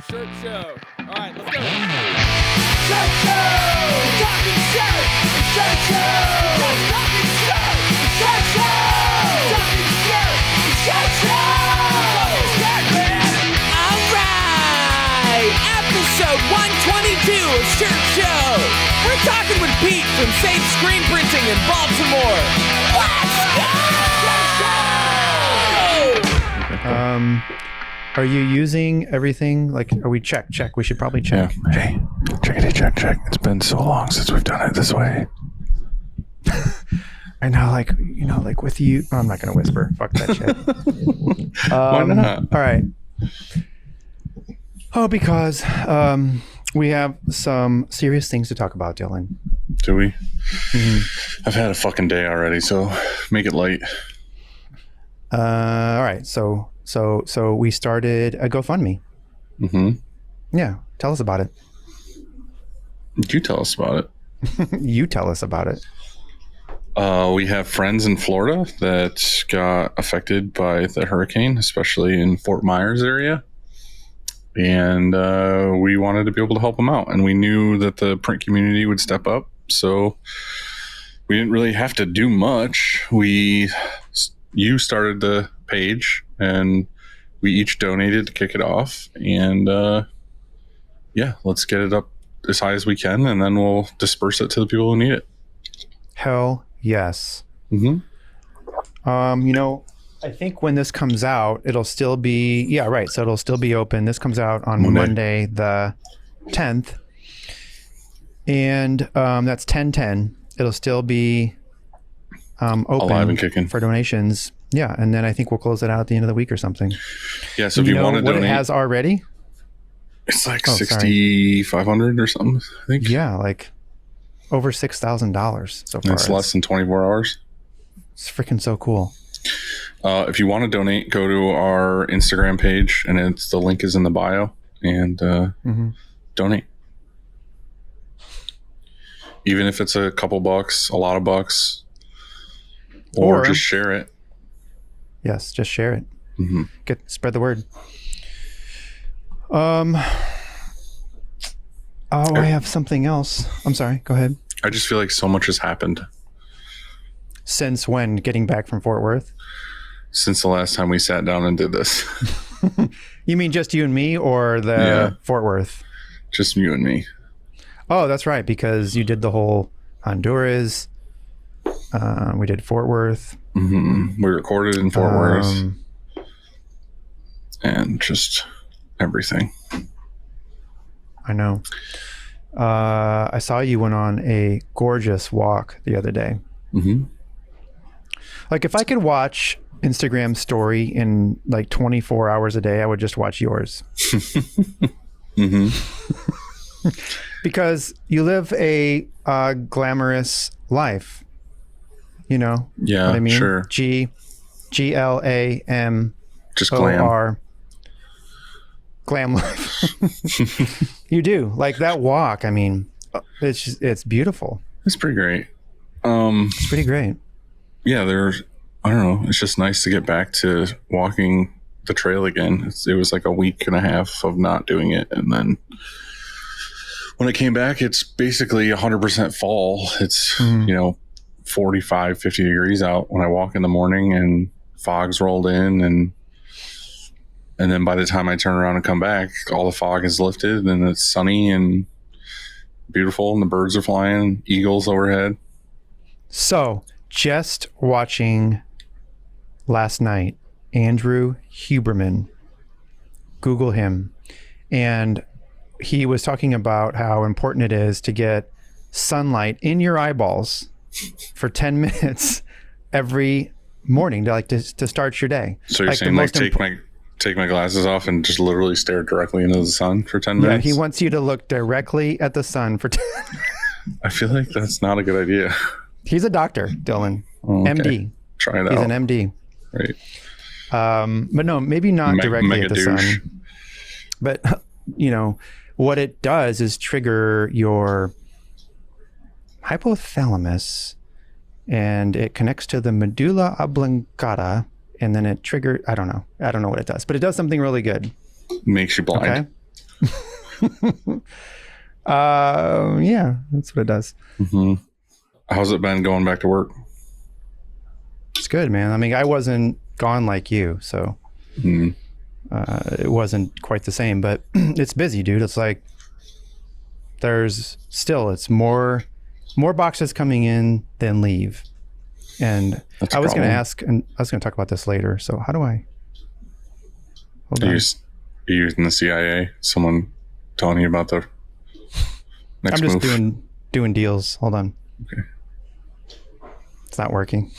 Shirt show. All right, let's go. Shirt show! Talking shirt! Shirt show! Talking shirt! Shirt show! Talking shirt! Shirt show! Shirt, man! All right! Episode 122 of Shirt Show. We're talking with Pete from Safe Screenprinting in Baltimore. Let's go! Are you using everything? Like, are we check? We should probably check. Yeah. Hey, check. It's been so long since we've done it this way. I know, like with you. I'm not going to whisper. Fuck that shit. Why not? All right. Oh, because we have some serious things to talk about, Dylan. Do we? Mm-hmm. I've had a fucking day already, so make it light. All right. So we started a GoFundMe. Mm-hmm. Yeah. Tell us about it. You tell us about it. You tell us about it. We have friends in Florida that got affected by the hurricane, especially in Fort Myers area. And we wanted to be able to help them out. And we knew that the print community would step up. So we didn't really have to do much. You started the page and we each donated to kick it off. And let's get it up as high as we can. And then we'll disperse it to the people who need it. Hell yes. Mm-hmm. I think when this comes out, it'll still be, so it'll still be open. This comes out on Monday the 10th. And that's 10/10. It'll still be open alive and kicking for donations. Yeah, and then I think we'll close it out at the end of the week or something. Yeah, so if you want to donate, it has already? It's like $6,500 or something, I think. Yeah, like over $6,000 so far. It's less than 24 hours. It's freaking so cool. If you want to donate, go to our Instagram page, and the link is in the bio, and donate. Even if it's a couple bucks, a lot of bucks, or just share it. Yes, just share it. Mm-hmm. Spread the word. I have something else. I'm sorry. Go ahead. I just feel like so much has happened. Since when? Getting back from Fort Worth? Since the last time we sat down and did this. You mean just you and me, or the Fort Worth? Just you and me. Oh, that's right, because you did the whole Honduras. We did Fort Worth. Mm-hmm. We recorded in Fort Worth. And just everything. I know. I saw you went on a gorgeous walk the other day. Mm-hmm. Like, if I could watch Instagram story in like 24 hours a day, I would just watch yours. Mm-hmm. Because you live a glamorous life. You know? Yeah, what I mean? Sure. GLAM. Just glam. OR. Glam life. You do. Like that walk, I mean, it's beautiful. It's pretty great. It's pretty great. Yeah, I don't know. It's just nice to get back to walking the trail again. It was like a week and a half of not doing it. And then when I came back, it's basically 100% fall. It's, 45, 50 degrees out when I walk in the morning, and fog's rolled in. And then by the time I turn around and come back, all the fog is lifted and it's sunny and beautiful. And the birds are flying, eagles overhead. So just watching last night, Andrew Huberman, Google him, and he was talking about how important it is to get sunlight in your eyeballs for 10 minutes every morning to start your day. So you're saying take my glasses off and just literally stare directly into the sun for 10 minutes? Yeah, he wants you to look directly at the sun for 10 I feel like that's not a good idea. He's a doctor, Dylan. Oh, okay. MD. Try it out. He's an MD. Right. But no, maybe not directly at the sun. But, what it does is trigger your hypothalamus, and it connects to the medulla oblongata, and then it triggers, I don't know what it does, but it does something really good. Makes you blind. Okay. Yeah, that's what it does. Mm-hmm. How's it been going back to work? It's good, man. I mean, I wasn't gone like you, so it wasn't quite the same, but it's busy, dude. It's like it's more boxes coming in than leave. And That's I was going to problem. ask, and I was going to talk about this later. So how do I? Hold Are on. you using the CIA? Someone telling you about the next I'm just move? doing deals. Hold on. Okay. It's not working.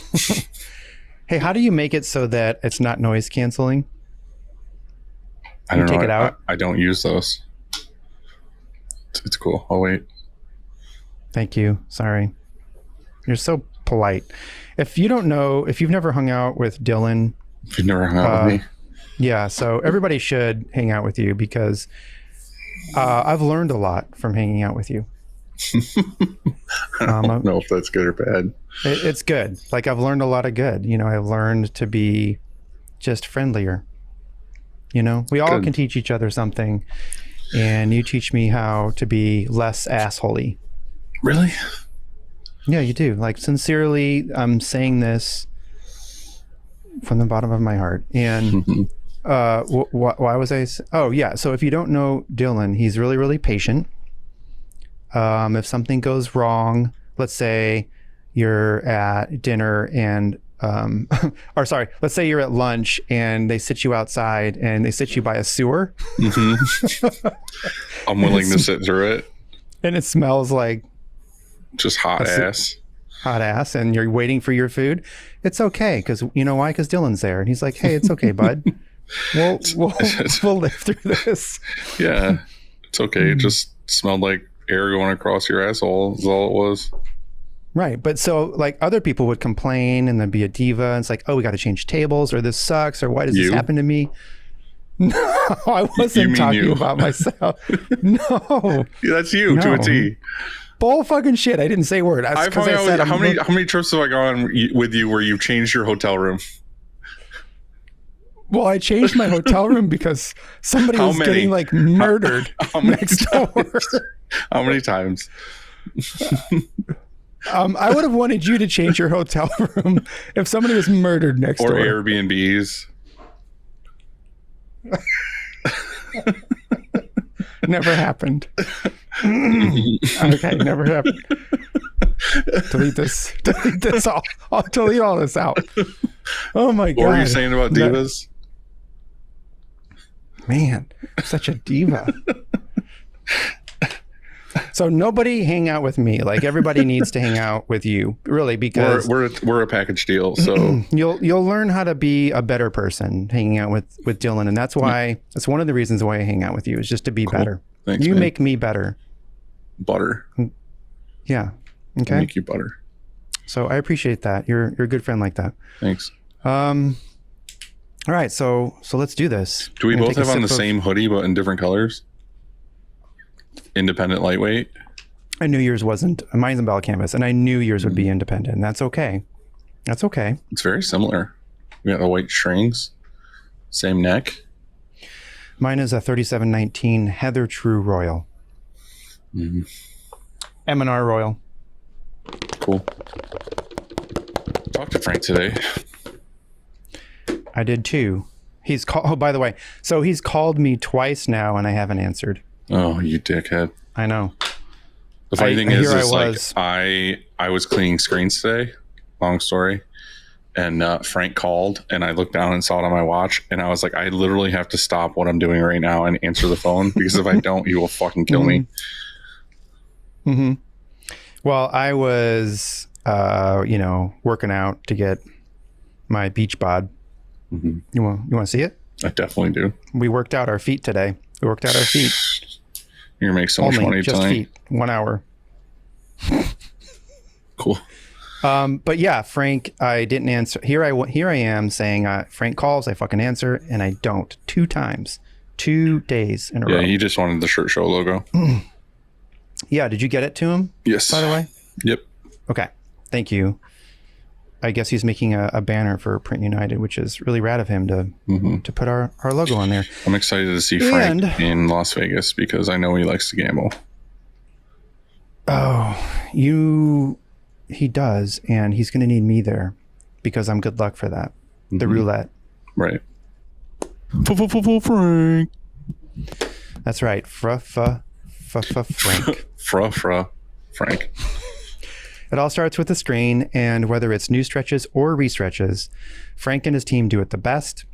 Hey, how do you make it so that it's not noise canceling? I don't know. Take it out? I don't use those. It's cool. I'll wait. Thank you. Sorry. You're so polite. If you don't know, if you've never hung out with Dylan, If you've never hung out with me, yeah, so everybody should hang out with you because I've learned a lot from hanging out with you. I don't know if that's good or bad. It's good. Like I've learned a lot of good. You know, I've learned to be just friendlier. You know, we all Good. can teach each other something, and you teach me how to be less assholey. Really? Yeah, you do. Like sincerely, I'm saying this from the bottom of my heart. And why was I? Oh, yeah. So if you don't know Dylan, he's really, really patient. If something goes wrong, let's say you're at dinner and, or sorry, let's say you're at lunch and they sit you outside and they sit you by a sewer. I'm willing to sit through it. And it smells like Just hot ass. hot ass and you're waiting for your food. It's okay. Because you know why? Because Dylan's there. And he's like, hey, it's okay, bud. We'll live through this. Yeah, it's okay. It just smelled like air going across your asshole is all it was. Right. But so like other people would complain and there'd be a diva and it's like, oh, we got to change tables or this sucks or why does this You? happen to me? No, I wasn't mean talking you. about myself. No. Yeah, that's you to a No. T. Bull fucking shit. I didn't say a word. That's I've 'cause hung out with, I'm how many trips have I gone with you where you've changed your hotel room? Well, I changed my hotel room because somebody How was many? getting like murdered How many next door. How many times? I would have wanted you to change your hotel room if somebody was murdered next Or door. Airbnbs? Never happened. Okay, never happened. Delete this. Delete this all. I'll delete all this out. Oh my god. What were you saying about divas? Man, such a diva. So nobody hang out with me. Like everybody needs to hang out with you, really, because We're a package deal, so you'll learn how to be a better person hanging out with Dylan, and that's one of the reasons why I hang out with you is just to be better. Thanks, You man. make me better. butter. Yeah. I'll Okay. make you butter. So I appreciate that. You're a good friend like that. Thanks. All right, so let's do this. Do we I'm gonna both take a have on the sip of- same hoodie but in different colors? Independent lightweight. I knew yours wasn't. Mine's in Bell Canvas, and I knew yours would be independent. And that's okay. That's okay. It's very similar. We got the white strings, same neck. Mine is a 3719 Heather True Royal. M&R Royal. Cool. Talked to Frank today. I did too. He's called. Oh, by the way, so he's called me twice now, and I haven't answered. Oh, you dickhead. I know. The funny thing is here like was. I was cleaning screens today. Long story. And Frank called, and I looked down and saw it on my watch, and I was like, I literally have to stop what I'm doing right now and answer the phone because if I don't, you will fucking kill me. Mm-hmm. Well, I was, working out to get my beach bod. Mm-hmm. You want to see it? I definitely do. We worked out our feet today. We worked out our feet. You're gonna make so much Only money just tonight. feet. 1 hour. Cool. But yeah, Frank, I didn't answer. Here I am saying Frank calls, I fucking answer, and I don't. 2 times, 2 days in a row. Yeah, he just wanted the shirt show logo. Yeah, did you get it to him? Yes. By the way. Yep. Okay, thank you. I guess he's making a banner for Print United, which is really rad of him to put our logo on there. I'm excited to see Frank in Las Vegas because I know he likes to gamble. Oh, he does, and he's going to need me there because I'm good luck for that. The roulette. Right. Frank. That's right. Frank. Frank. It all starts with a strain, and whether it's new stretches or restretches, Frank and his team do it the best.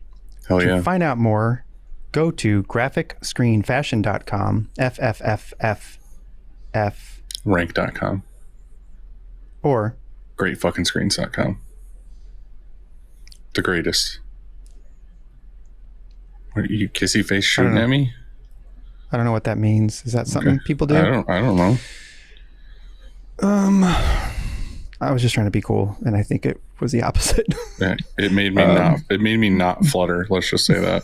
Hell yeah. To find out more, go to graphicscreenfashion.com, FFFF. Rank.com. Or greatfuckingscreens.com. The greatest. What are you kissy face shooting at me? I don't know what that means. Is that something people do? I don't know. I was just trying to be cool, and I think it was the opposite. Yeah, it made me not flutter. Let's just say that.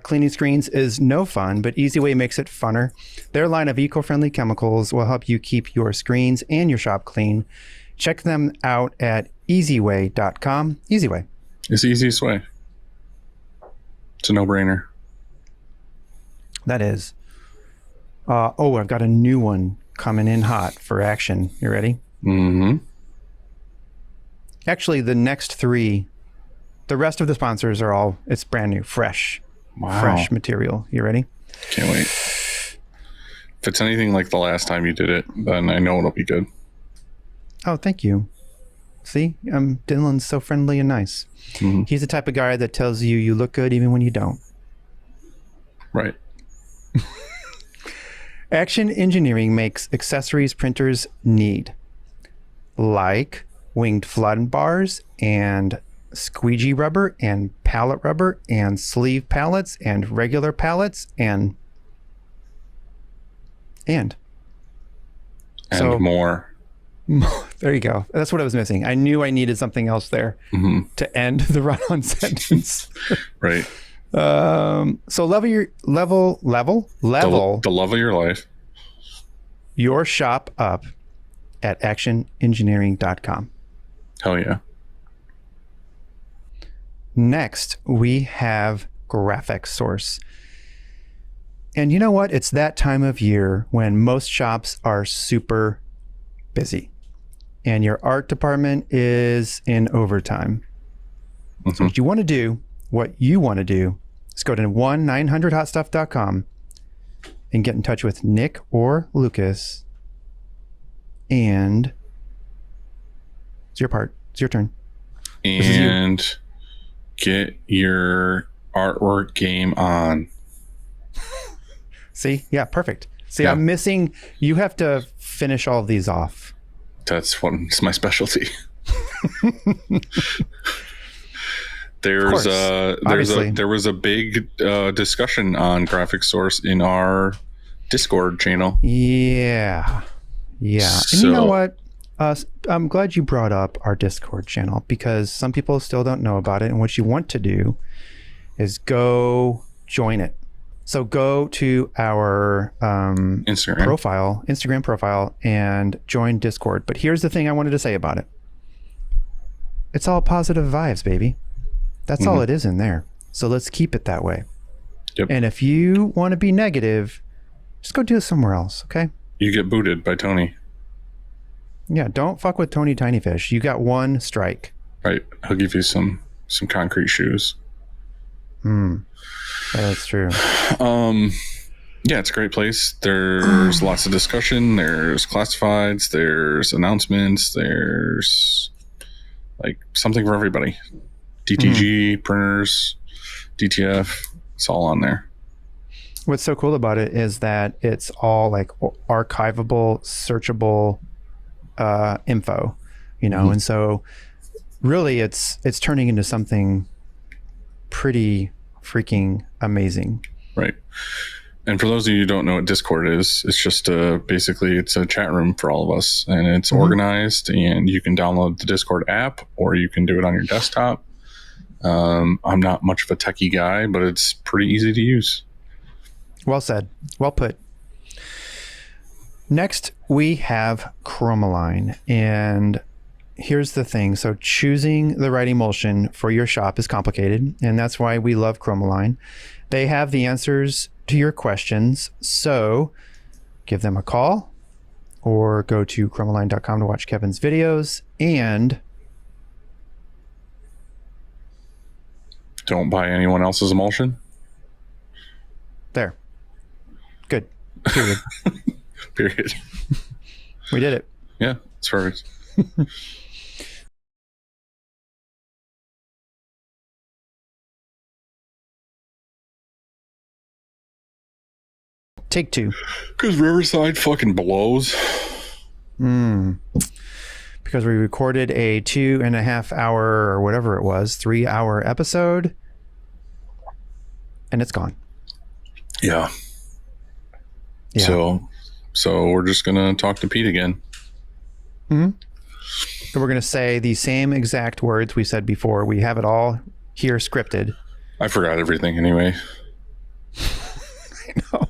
Cleaning screens is no fun, but Easyway makes it funner. Their line of eco-friendly chemicals will help you keep your screens and your shop clean. Check them out at easyway.com. Easyway. It's the easiest way. It's a no-brainer. That is. I've got a new one coming in hot for action. You ready? Mm-hmm. Actually, the next three, the rest of the sponsors are all, it's brand new, fresh. Wow. Fresh material. You ready? Can't wait. If it's anything like the last time you did it, then I know it'll be good. Oh, thank you. See, Dylan's so friendly and nice. Mm-hmm. He's the type of guy that tells you you look good even when you don't. Right. Action Engineering makes accessories printers need, like winged flood bars and squeegee rubber and pallet rubber and sleeve pallets and regular pallets and so, more. There you go. That's what I was missing. I knew I needed something else there to end the run-on sentence. Right. So level the love of your life. Your shop up at actionengineering.com. Hell yeah. Next, we have Graphic Source. And you know what? It's that time of year when most shops are super busy and your art department is in overtime. So what you want to do is go to 1-900hotstuff.com and get in touch with Nick or Lucas, and it's your part. It's your turn. And get your artwork game on. See? Yeah, perfect. See, Yeah. I'm missing. You have to finish all of these off. It's my specialty. There was a big discussion on Graphic Source in our Discord channel. Yeah. And you know what? I'm glad you brought up our Discord channel because some people still don't know about it. And what you want to do is go join it. So go to our Instagram profile and join Discord. But here's the thing I wanted to say about it. It's all positive vibes, baby. That's all it is in there. So let's keep it that way. Yep. And if you want to be negative, just go do it somewhere else, okay? You get booted by Tony. Yeah, don't fuck with Tony Tinyfish. You got one strike. Right. I'll give you some concrete shoes. That's true. Yeah, it's a great place. There's lots of discussion. There's classifieds. There's announcements. There's like something for everybody. DTG, printers, DTF. It's all on there. What's so cool about it is that it's all like archivable, searchable info, and so really it's turning into something pretty freaking amazing. Right. And for those of you who don't know what Discord is, it's just basically it's a chat room for all of us, and it's organized, and you can download the Discord app or you can do it on your desktop. I'm not much of a techie guy, but it's pretty easy to use. Well said. Well put. Next, we have Chromaline, and here's the thing. So choosing the right emulsion for your shop is complicated, and that's why we love Chromaline. They have the answers to your questions. So give them a call or go to chromaline.com to watch Kevin's videos, and don't buy anyone else's emulsion. there. Good. Period. Period. We did it. Yeah, it's perfect. Take two. Because Riverside fucking blows. Because we recorded a 2.5 hour or whatever it was, 3 hour episode, and it's gone. Yeah. So we're just gonna talk to Pete again. So we're gonna say the same exact words we said before. We have it all here scripted. I forgot everything anyway. I know.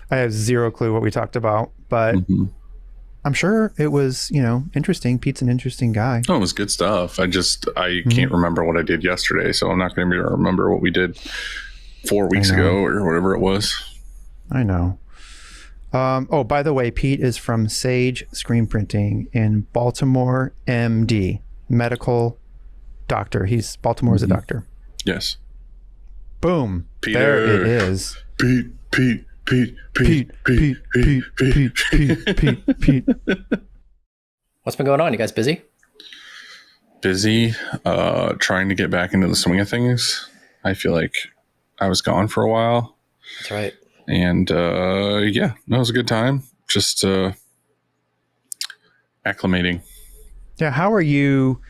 I have zero clue what we talked about, but I'm sure it was, interesting. Pete's an interesting guy. Oh, it was good stuff. I can't remember what I did yesterday, so I'm not going to be able to remember what we did 4 weeks ago or whatever it was. I know. Oh, by the way, Pete is from Sage Screenprinting in Baltimore, MD, medical doctor. Baltimore's a doctor. Yes. Boom. Peter. There it is. Pete. What's been going on? You guys busy? Busy. Trying to get back into the swing of things. I feel like I was gone for a while. That's right. And yeah, that was a good time. Just acclimating. Yeah. How are you?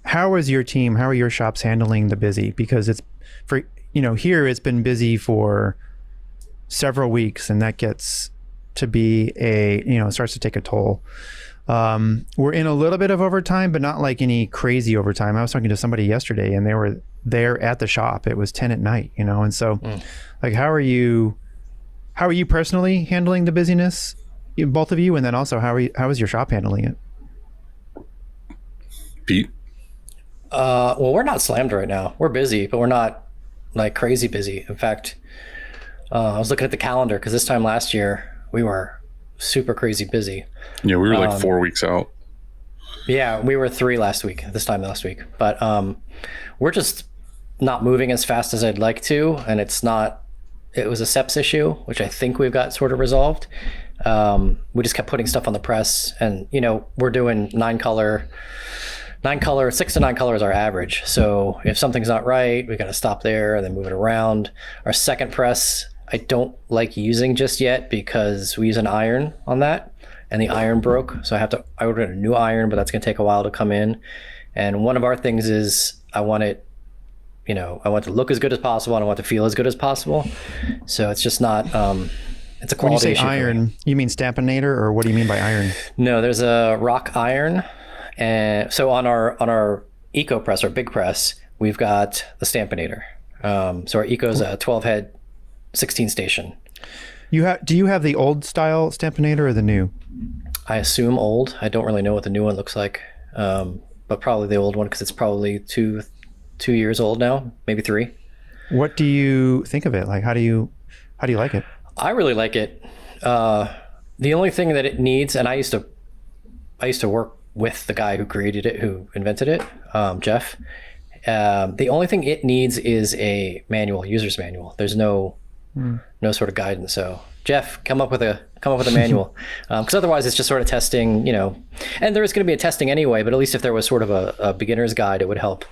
How is your team? How are your shops handling the busy? Because it's for, here it's been busy for several weeks, and that gets to be it starts to take a toll. We're in a little bit of overtime, but not like any crazy overtime. I was talking to somebody yesterday, and they were there at the shop. It was 10 at night, and so like, how are you personally handling the busyness, both of you? And then also, how is your shop handling it? Pete? Well, we're not slammed right now. We're busy, but we're not like crazy busy. In fact, I was looking at the calendar because this time last year we were super crazy busy. Yeah, we were like 4 weeks out. Yeah, we were 3 last week, but we're just not moving as fast as I'd like to, and it was a SEPS issue, which I think we've got sort of resolved. We just kept putting stuff on the press, and we're doing 9 color, 6 to 9 colors our average. So if something's not right, we got to stop there and then move it around. Our second press, I don't like using just yet because we use an iron on that, and the iron broke. So I ordered a new iron, but that's going to take a while to come in. And one of our things is I want it to look as good as possible, and I want it to feel as good as possible. So it's just not, it's a quality issue. When you say iron, you mean Stampinator, or what do you mean by iron? No, there's a rock iron. And so on our Eco press, our big press, we've got the Stampinator. So our Eco's a 12 head, 16 station. Do you have the old style Stampinator or the new? I assume old. I don't really know what the new one looks like, but probably the old one, because it's probably two years old now, maybe 3. What do you think of it? Like, how do you like it? I really like it. The only thing that it needs, and I used to work with the guy who invented it, Jeff. The only thing it needs is a user's manual. There's no sort of guidance. So Jeff, come up with a manual, because otherwise it's just sort of testing, and there is going to be a testing anyway, but at least if there was sort of a beginner's guide, it would help.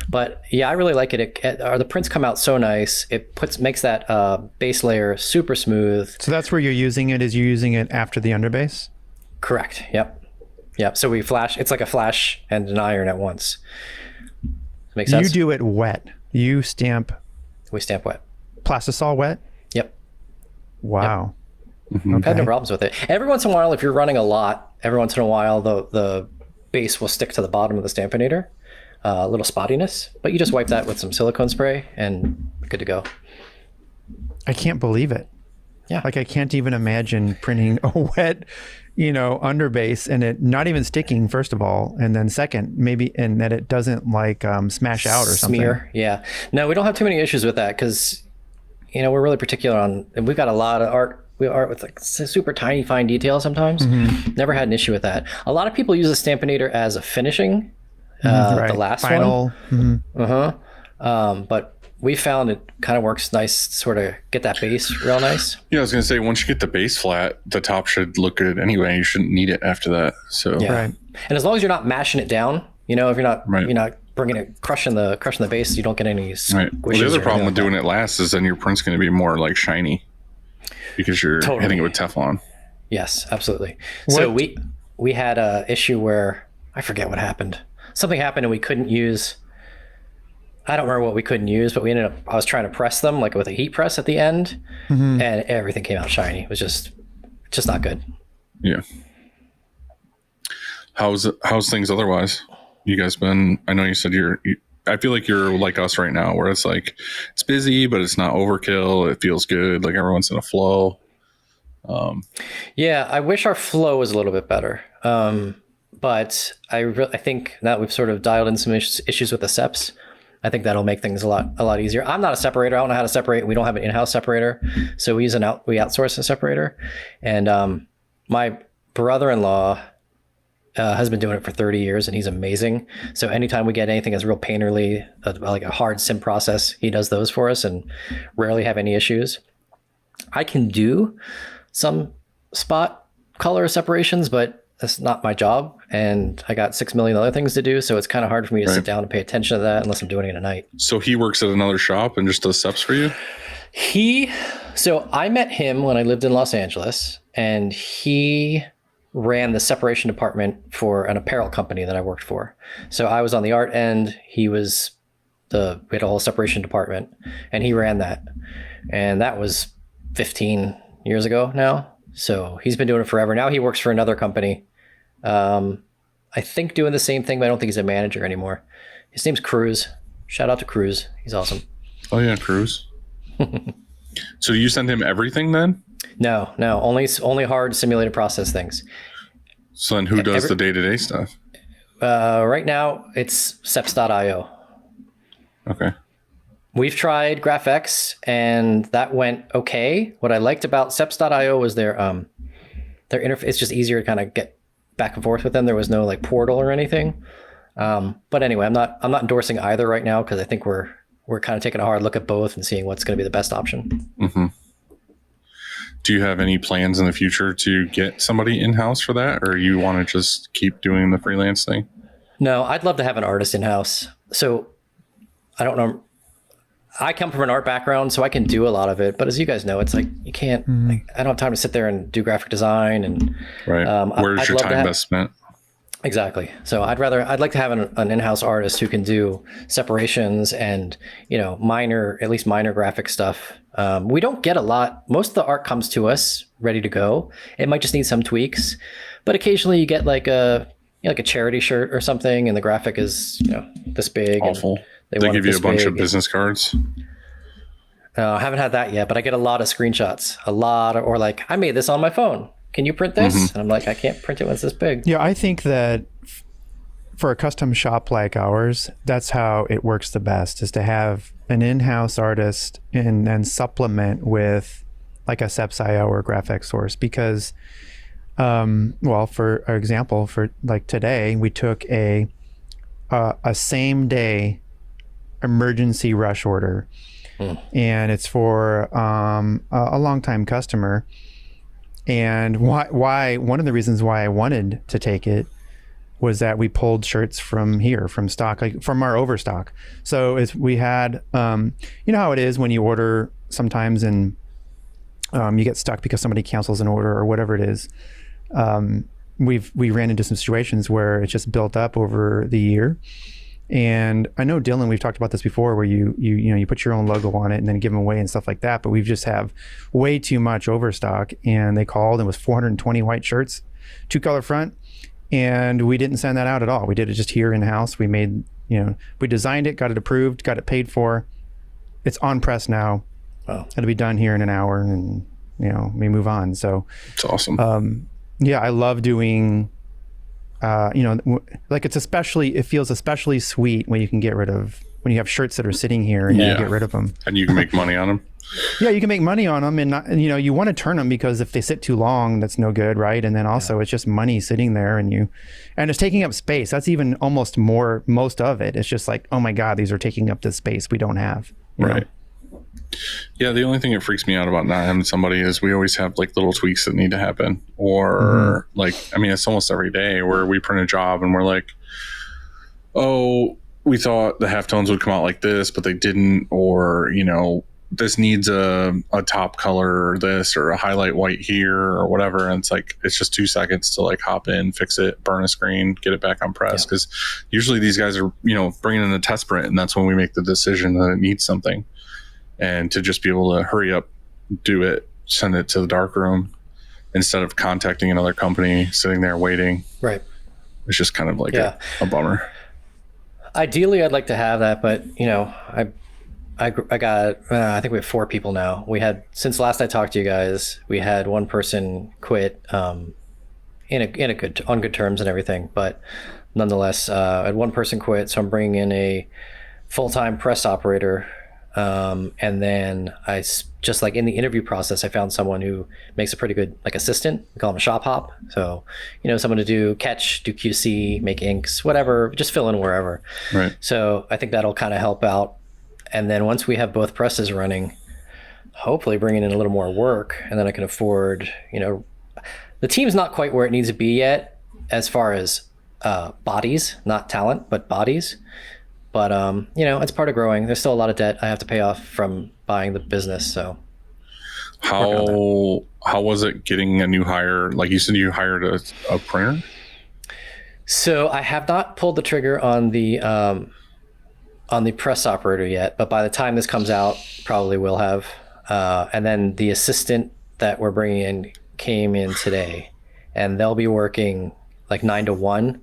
But yeah, I really like it. The prints come out so nice. It makes that base layer super smooth. So that's where you're using it, is you're using it after the underbase? Correct. Yep. So we flash, it's like a flash and an iron at once. Make sense? You do it wet. We stamp wet. Plastisol wet? Yep. Wow. Yep. Mm-hmm. I've had no problems with it. Every once in a while, if you're running a lot, the base will stick to the bottom of the Stampinator, a little spottiness, but you just wipe that with some silicone spray and good to go. I can't believe it. Yeah. Like I can't even imagine printing a wet, underbase and it not even sticking, first of all. And then second, maybe, and that it doesn't like smash out or something. Smear. Yeah. No, we don't have too many issues with that because, we're really particular on, and we've got a lot of art. We art with like super tiny, fine detail sometimes. Never had an issue with that. A lot of people use a Stampinator as a finishing, Right. the last Final. one. But we found it kind of works nice to sort of get that base real nice. Yeah, I was going to say, once you get the base flat, the top should look good anyway. You shouldn't need it after that. So Yeah. Right. And as long as you're not mashing it down, if you're not, Right. you're not bringing it, crushing the base, you don't get any Right. Well, the other problem with doing it last is then your print's going to be more like shiny because you're hitting it with Teflon. Yes, absolutely. So we had a issue where I forget what happened. Something happened and we couldn't use. I don't remember what we couldn't use, but I was trying to press them like with a heat press at the end, and everything came out shiny. It was just not good. Yeah. How's things otherwise? You guys been? I know you said I feel like you're like us right now, where it's like it's busy, but it's not overkill. It feels good. Like everyone's in a flow. Yeah, I wish our flow was a little bit better. But I think that we've sort of dialed in some issues with the SEPs. I think that'll make things a lot easier. I'm not a separator. I don't know how to separate. We don't have an in-house separator, so we outsource a separator. And my brother-in-law has been doing it for 30 years, and he's amazing. So anytime we get anything that's real painterly, like a hard sim process, he does those for us, and rarely have any issues. I can do some spot color separations, but that's not my job, and I got 6 million other things to do, so it's kind of hard for me to sit down and pay attention to that unless I'm doing it at night. So he works at another shop and just does SEPs for you? So I met him when I lived in Los Angeles, and he ran the separation department for an apparel company that I worked for. So I was on the art end, we had a whole separation department, and he ran that. And that was 15 years ago now. So he's been doing it forever. Now he works for another company. I think doing the same thing, but I don't think he's a manager anymore. His name's Cruz. Shout out to Cruz. He's awesome. Oh yeah, Cruz. So you send him everything then? No, only hard simulated process things. So then who does the day-to-day stuff? Right now it's seps.io. Okay. We've tried GraphX and that went okay. What I liked about seps.io was their interface. It's just easier to kind of get back and forth with them. There was no like portal or anything. But anyway, I'm not endorsing either right now because I think we're kind of taking a hard look at both and seeing what's going to be the best option. Mm-hmm. Do you have any plans in the future to get somebody in-house for that, or you want to just keep doing the freelance thing? No, I'd love to have an artist in-house. So I don't know. I come from an art background, so I can do a lot of it. But as you guys know, it's like you can't. Like, I don't have time to sit there and do graphic design. And right, where's your time best spent? Exactly. So I'd like to have an in-house artist who can do separations and at least minor graphic stuff. We don't get a lot. Most of the art comes to us ready to go. It might just need some tweaks, but occasionally you get like a charity shirt or something, and the graphic is this big. Awful. They give you a bunch of business cards. I haven't had that yet, but I get a lot of screenshots, or like, I made this on my phone. Can you print this? And I'm like, I can't print it when it's this big. Yeah, I think that for a custom shop like ours, that's how it works the best, is to have an in-house artist and then supplement with like a seps.io or GraphX source. Because, for example, for like today, we took a same day emergency rush order, and it's for a longtime customer. And why one of the reasons why I wanted to take it was that we pulled shirts from stock, like from our overstock. So we had, you know how it is when you order sometimes and you get stuck because somebody cancels an order or whatever it is. We ran into some situations where it's just built up over the year. And I know, Dylan, we've talked about this before, where you put your own logo on it and then give them away and stuff like that. But we just have way too much overstock. And they called, and it was 420 white shirts, 2-color front, and we didn't send that out at all. We did it just here in house. We made, we designed it, got it approved, got it paid for. It's on press now. Wow. It'll be done here in an hour, and we move on. So It's awesome. yeah, I love doing, like it feels especially sweet when you can get rid of, when you have shirts that are sitting here and you get rid of them. And you can make money on them. Yeah, you can make money on them, and you want to turn them, because if they sit too long, that's no good, right? And then also it's just money sitting there, and it's taking up space. That's even almost most of it. It's just like, oh my God, these are taking up this space we don't have. Right. Yeah, the only thing that freaks me out about not having somebody is we always have like little tweaks that need to happen. Or it's almost every day where we print a job and we're like, oh, we thought the halftones would come out like this, but they didn't. Or, this needs a top color or this, or a highlight white here or whatever. And it's just 2 seconds to like hop in, fix it, burn a screen, get it back on press. Because usually these guys are, bringing in a test print, and that's when we make the decision that it needs something. And to just be able to hurry up, do it, send it to the dark room instead of contacting another company, sitting there waiting. Right. It's just kind of like a bummer. Ideally, I'd like to have that, but I got, I think we have 4 people now. We had, since last I talked to you guys, we had one person quit, on good terms and everything. But nonetheless, I had one person quit. So I'm bringing in a full-time press operator. And then just like in the interview process, I found someone who makes a pretty good like assistant. We call him a shop hop. So, someone to do QC, make inks, whatever, just fill in wherever. Right. So I think that'll kind of help out. And then once we have both presses running, hopefully bringing in a little more work, and then I can afford, the team's not quite where it needs to be yet as far as bodies, not talent, but bodies. But, it's part of growing. There's still a lot of debt I have to pay off from buying the business. So how was it getting a new hire? Like you said, you hired a printer? So I have not pulled the trigger on the press operator yet, but by the time this comes out, probably will have. And then the assistant that we're bringing in came in today, and they'll be working like 9 to 1.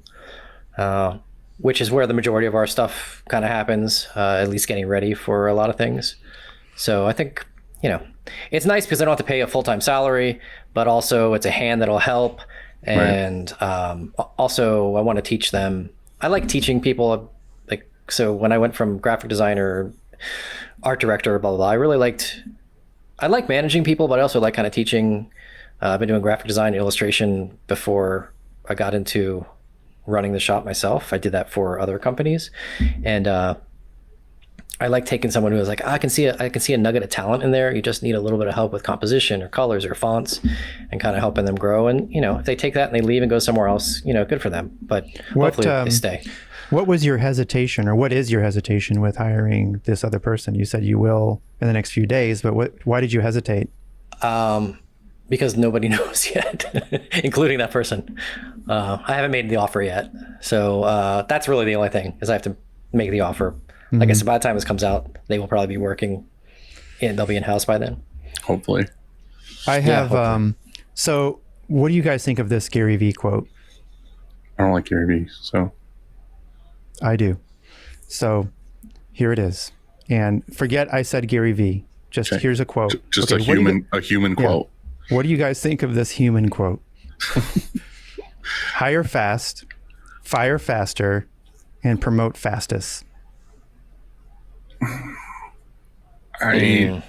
Which is where the majority of our stuff kind of happens, at least getting ready for a lot of things. So I think, it's nice because I don't have to pay a full-time salary, but also it's a hand that'll help. And also I want to teach them. I like teaching people. So when I went from graphic designer, art director, blah, blah, blah, I like managing people, but I also like kind of teaching. I've been doing graphic design, illustration before I got into running the shop myself. I did that for other companies, and I like taking someone who is like, I can see a nugget of talent in there. You just need a little bit of help with composition or colors or fonts, and kind of helping them grow. And if they take that and they leave and go somewhere else, good for them. But hopefully they stay. What was your hesitation, or what is your hesitation with hiring this other person? You said you will in the next few days, but why did you hesitate? Because nobody knows yet, including that person. I haven't made the offer yet. So that's really the only thing, is I have to make the offer. Mm-hmm. Like I said, by the time this comes out, they will probably be working, and they'll be in-house by then. Hopefully. I have, so what do you guys think of this Gary Vee quote? I don't like Gary Vee, so. I do. So here it is. And forget I said Gary Vee. Just here's a quote. Just a human quote. What do you guys think of this human quote? Hire fast, fire faster, and promote fastest. I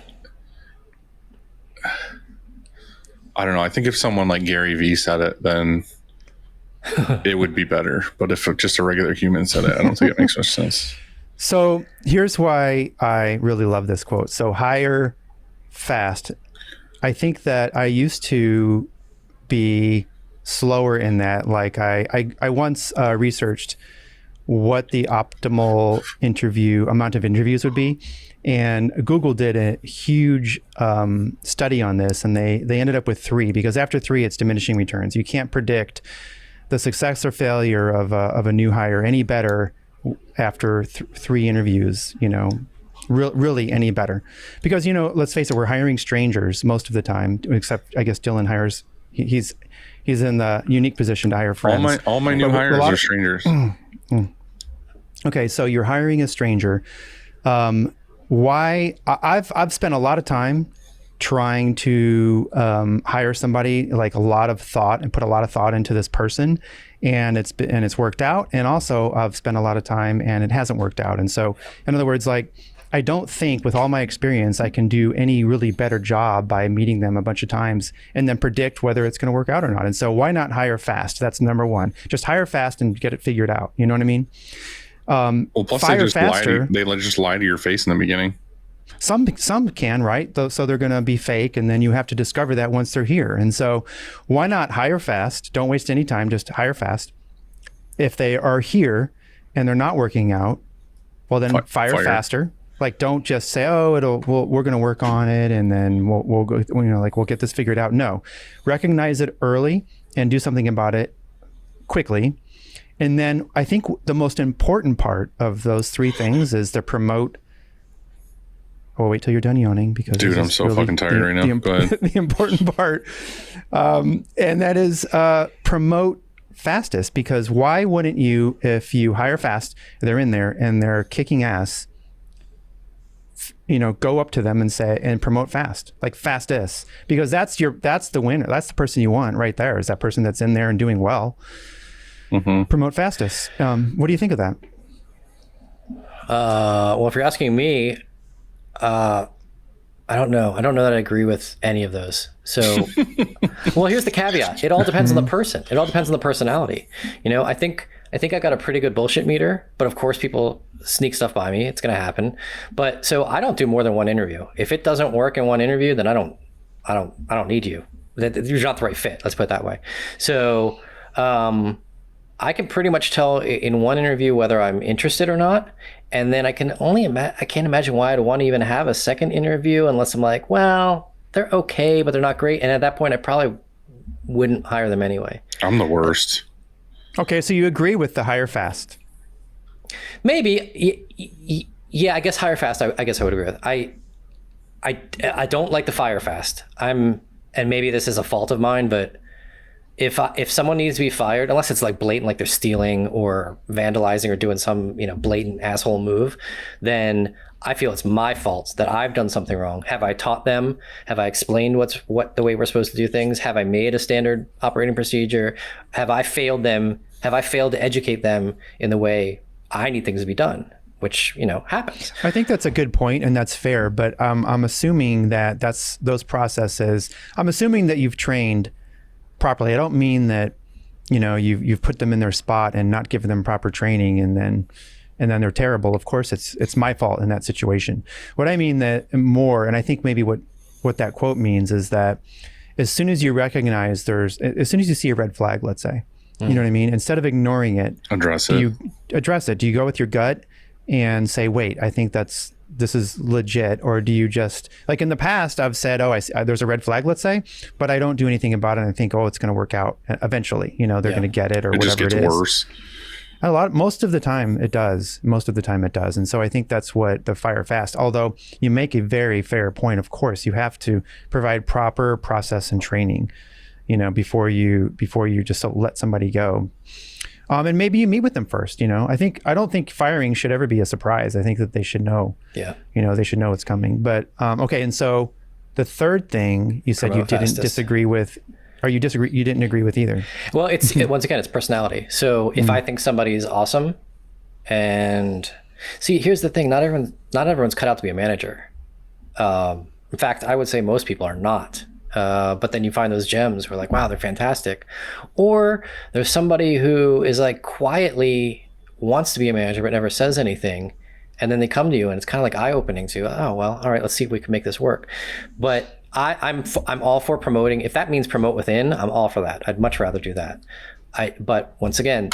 don't know. I think if someone like Gary Vee said it, then it would be better. But if just a regular human said it, I don't think it makes much sense. So here's why I really love this quote. So hire fast. I think that I used to be slower in that. Like I once researched what the optimal amount of interviews would be. And Google did a huge study on this, and they ended up with 3, because after 3, it's diminishing returns. You can't predict the success or failure of a new hire any better after 3 interviews, really any better. Because, let's face it, we're hiring strangers most of the time, except I guess Dylan hires, he's in the unique position to hire friends. All my new hires are strangers. Okay, so you're hiring a stranger. Why? I've spent a lot of time trying to hire somebody, like a lot of thought and put a lot of thought into this person, and it's worked out. And also I've spent a lot of time and it hasn't worked out. And so in other words, like, I don't think with all my experience I can do any really better job by meeting them a bunch of times and then predict whether it's going to work out or not. And so why not hire fast? That's number one. Just hire fast and get it figured out. You know what I mean? Well, plus fire they just faster. they just lie to your face in the beginning. Some can, right? So they're going to be fake, and then you have to discover that once they're here. And so why not hire fast? Don't waste any time. Just hire fast. If they are here and they're not working out, well, then fire faster. Like, don't just say, oh, we're going to work on it and then we'll go, we'll get this figured out. No, recognize it early and do something about it quickly. And then I think the most important part of those three things is to promote. Oh, wait till you're done yawning, because dude, I'm so fucking tired right now. Go ahead. The important part, and that is promote fastest. Because why wouldn't you, if you hire fast, they're in there and they're kicking ass, go up to them and say and promote fast, like fastest, because that's the winner. That's the person you want right there, is that person that's in there and doing well. Mm-hmm. Promote fastest. What do you think of that? Well, if you're asking me, I don't know. I don't know that I agree with any of those. So, well, here's the caveat. It all depends on the person. It all depends on the personality. I think I got a pretty good bullshit meter, but of course people sneak stuff by me. It's going to happen. But so I don't do more than one interview. If it doesn't work in one interview, then I don't need you. You're not the right fit. Let's put it that way. So, I can pretty much tell in one interview whether I'm interested or not. And then I can't imagine why I'd want to even have a second interview unless I'm like, well, they're okay, but they're not great. And at that point, I probably wouldn't hire them anyway. I'm the worst. Okay, so you agree with the hire fast? Maybe. Yeah, I guess hire fast, I guess I would agree with. I don't like the fire fast. And maybe this is a fault of mine, but if someone needs to be fired, unless it's like blatant, like they're stealing or vandalizing or doing some, blatant asshole move, then I feel it's my fault that I've done something wrong. Have I taught them? Have I explained what the way we're supposed to do things? Have I made a standard operating procedure? Have I failed them? Have I failed to educate them in the way I need things to be done? Which, happens. I think that's a good point, and that's fair. But I'm assuming that that's those processes. I'm assuming that you've trained properly. I don't mean that, you've put them in their spot and not given them proper training, and then they're terrible. Of course, it's my fault in that situation. What I mean that more, and I think maybe what that quote means is that as soon as you recognize as soon as you see a red flag, let's say, you know what I mean? Instead of ignoring it, do you address it? Do you go with your gut and say, wait, I think this is legit? Or do you just, like in the past, I've said, there's a red flag, let's say, but I don't do anything about it. And I think, it's going to work out eventually. They're going to get it, or whatever it is. It just gets worse. Most of the time it does. And so I think that's what the fire fast, although you make a very fair point. Of course, you have to provide proper process and training, before you just let somebody go. And maybe you meet with them first. I don't think firing should ever be a surprise. I think that they should know. Yeah. They should know it's coming. But okay. And so the third thing you said you didn't disagree with, or you didn't agree with either. Well, once again, it's personality. So if I think somebody's awesome, and see, here's the thing: not everyone's cut out to be a manager. In fact, I would say most people are not. But then you find those gems where like, wow, they're fantastic. Or there's somebody who is like quietly wants to be a manager but never says anything. And then they come to you and it's kind of like eye-opening to, oh, well, all right, let's see if we can make this work. But I'm all for promoting. If that means promote within, I'm all for that. I'd much rather do that. But once again,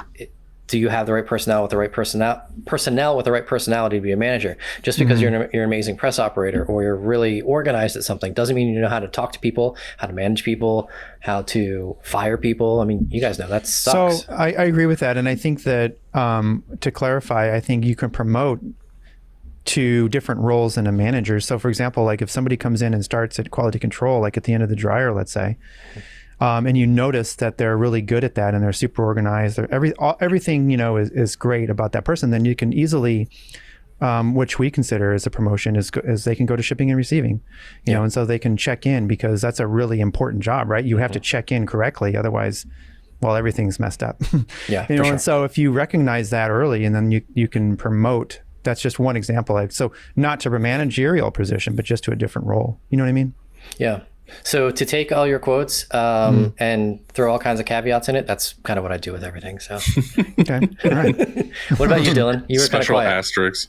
do you have the right personnel with the right personnel with the right personality to be a manager? Just because you're an amazing press operator or you're really organized at something doesn't mean you know how to talk to people, how to manage people, how to fire people. I mean, you guys know that sucks. So I agree with that. And I think that to clarify, I think you can promote to different roles in a manager. So for example, like if somebody comes in and starts at quality control, like at the end of the dryer, let's say, and you notice that they're really good at that and they're super organized, everything, is great about that person, then you can easily which we consider as a promotion, is they can go to shipping and receiving, you know, and so they can check in, because that's a really important job, right? You have to check in correctly, otherwise, well, everything's messed up. Yeah, you know, for and sure. so if you recognize that early, and then you can promote. That's just one example. So not to a managerial position, but just to a different role. You know what I mean? Yeah. So to take all your quotes and throw all kinds of caveats in it, that's kind of what I do with everything. So, Okay. All right. what about you, Dylan? You were kind of Special quiet. asterisks.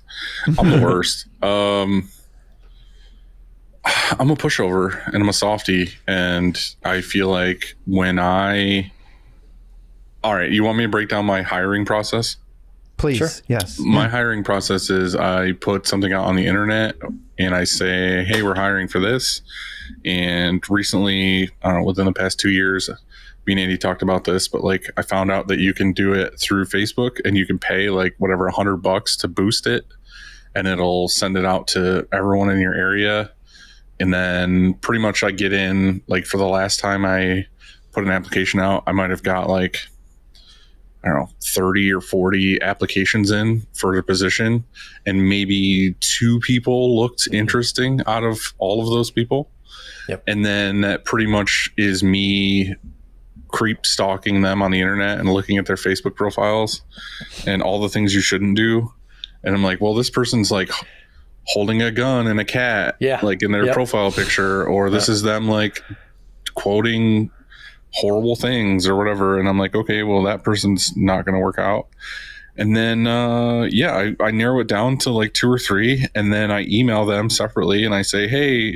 I'm the worst. I'm a pushover and I'm a softie, and I feel like all right, you want me to break down my hiring process? Please. Sure. Yes. My hiring process is I put something out on the internet and I say, hey, we're hiring for this. And recently, I don't know, within the past 2 years, me and Andy talked about this, but like I found out that you can do it through Facebook, and you can pay like whatever $100 to boost it, and it'll send it out to everyone in your area. And then pretty much I get in, like for the last time I put an application out, I might have got like, I don't know, 30 or 40 applications in for the position, and maybe 2 people looked interesting out of all of those people. Yep. And then that pretty much is me creep stalking them on the internet and looking at their Facebook profiles and all the things you shouldn't do. And I'm like, well, this person's like holding a gun and a cat, like in their profile picture, or this is them like quoting horrible things or whatever. And I'm like, okay, well, that person's not going to work out. And then, I narrow it down to like 2 or 3, and then I email them separately and I say, hey,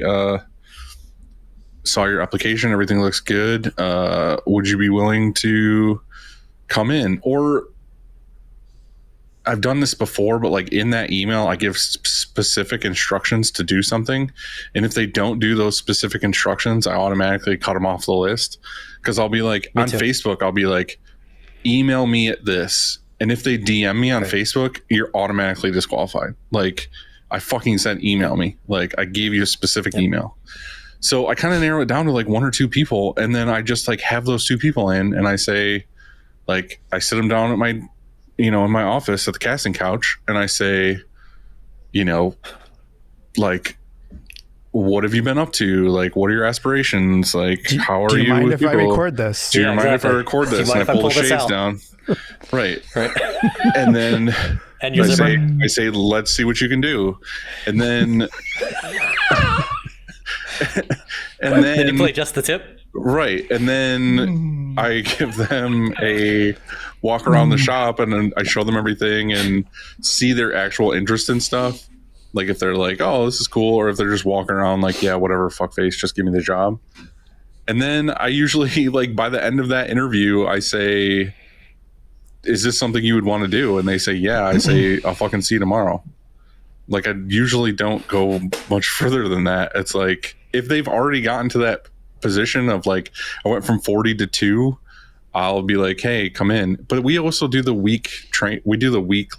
saw your application, everything looks good. Would you be willing to come in? Or I've done this before, but like in that email, I give specific instructions to do something. And if they don't do those specific instructions, I automatically cut them off the list. Cause I'll be like on Facebook, I'll be like, email me at this. And if they DM me on Facebook, you're automatically disqualified. Like I fucking said, email me. Like I gave you a specific email. So I kind of narrow it down to like 1 or 2 people. And then I just like have those 2 people in, and I say, like, I sit them down at my, in my office at the casting couch, and I say, like, what have you been up to? Like, what are your aspirations? Like, how are you? Do you mind with if people? I record this? Do you mind if I record this? And I pull the shades down. Right. And then And I say, let's see what you can do. And then, and then you play just the tip. Right. And then I give them a walk around the shop, and then I show them everything and see their actual interest in stuff. Like if they're like, oh, this is cool. Or if they're just walking around like, yeah, whatever, fuckface, just give me the job. And then I usually, like, by the end of that interview, I say, is this something you would want to do? And they say, yeah. I say, I'll fucking see you tomorrow. Like, I usually don't go much further than that. It's like, if they've already gotten to that position of like, I went from 40 to 2, I'll be like, hey, come in. But we also do the week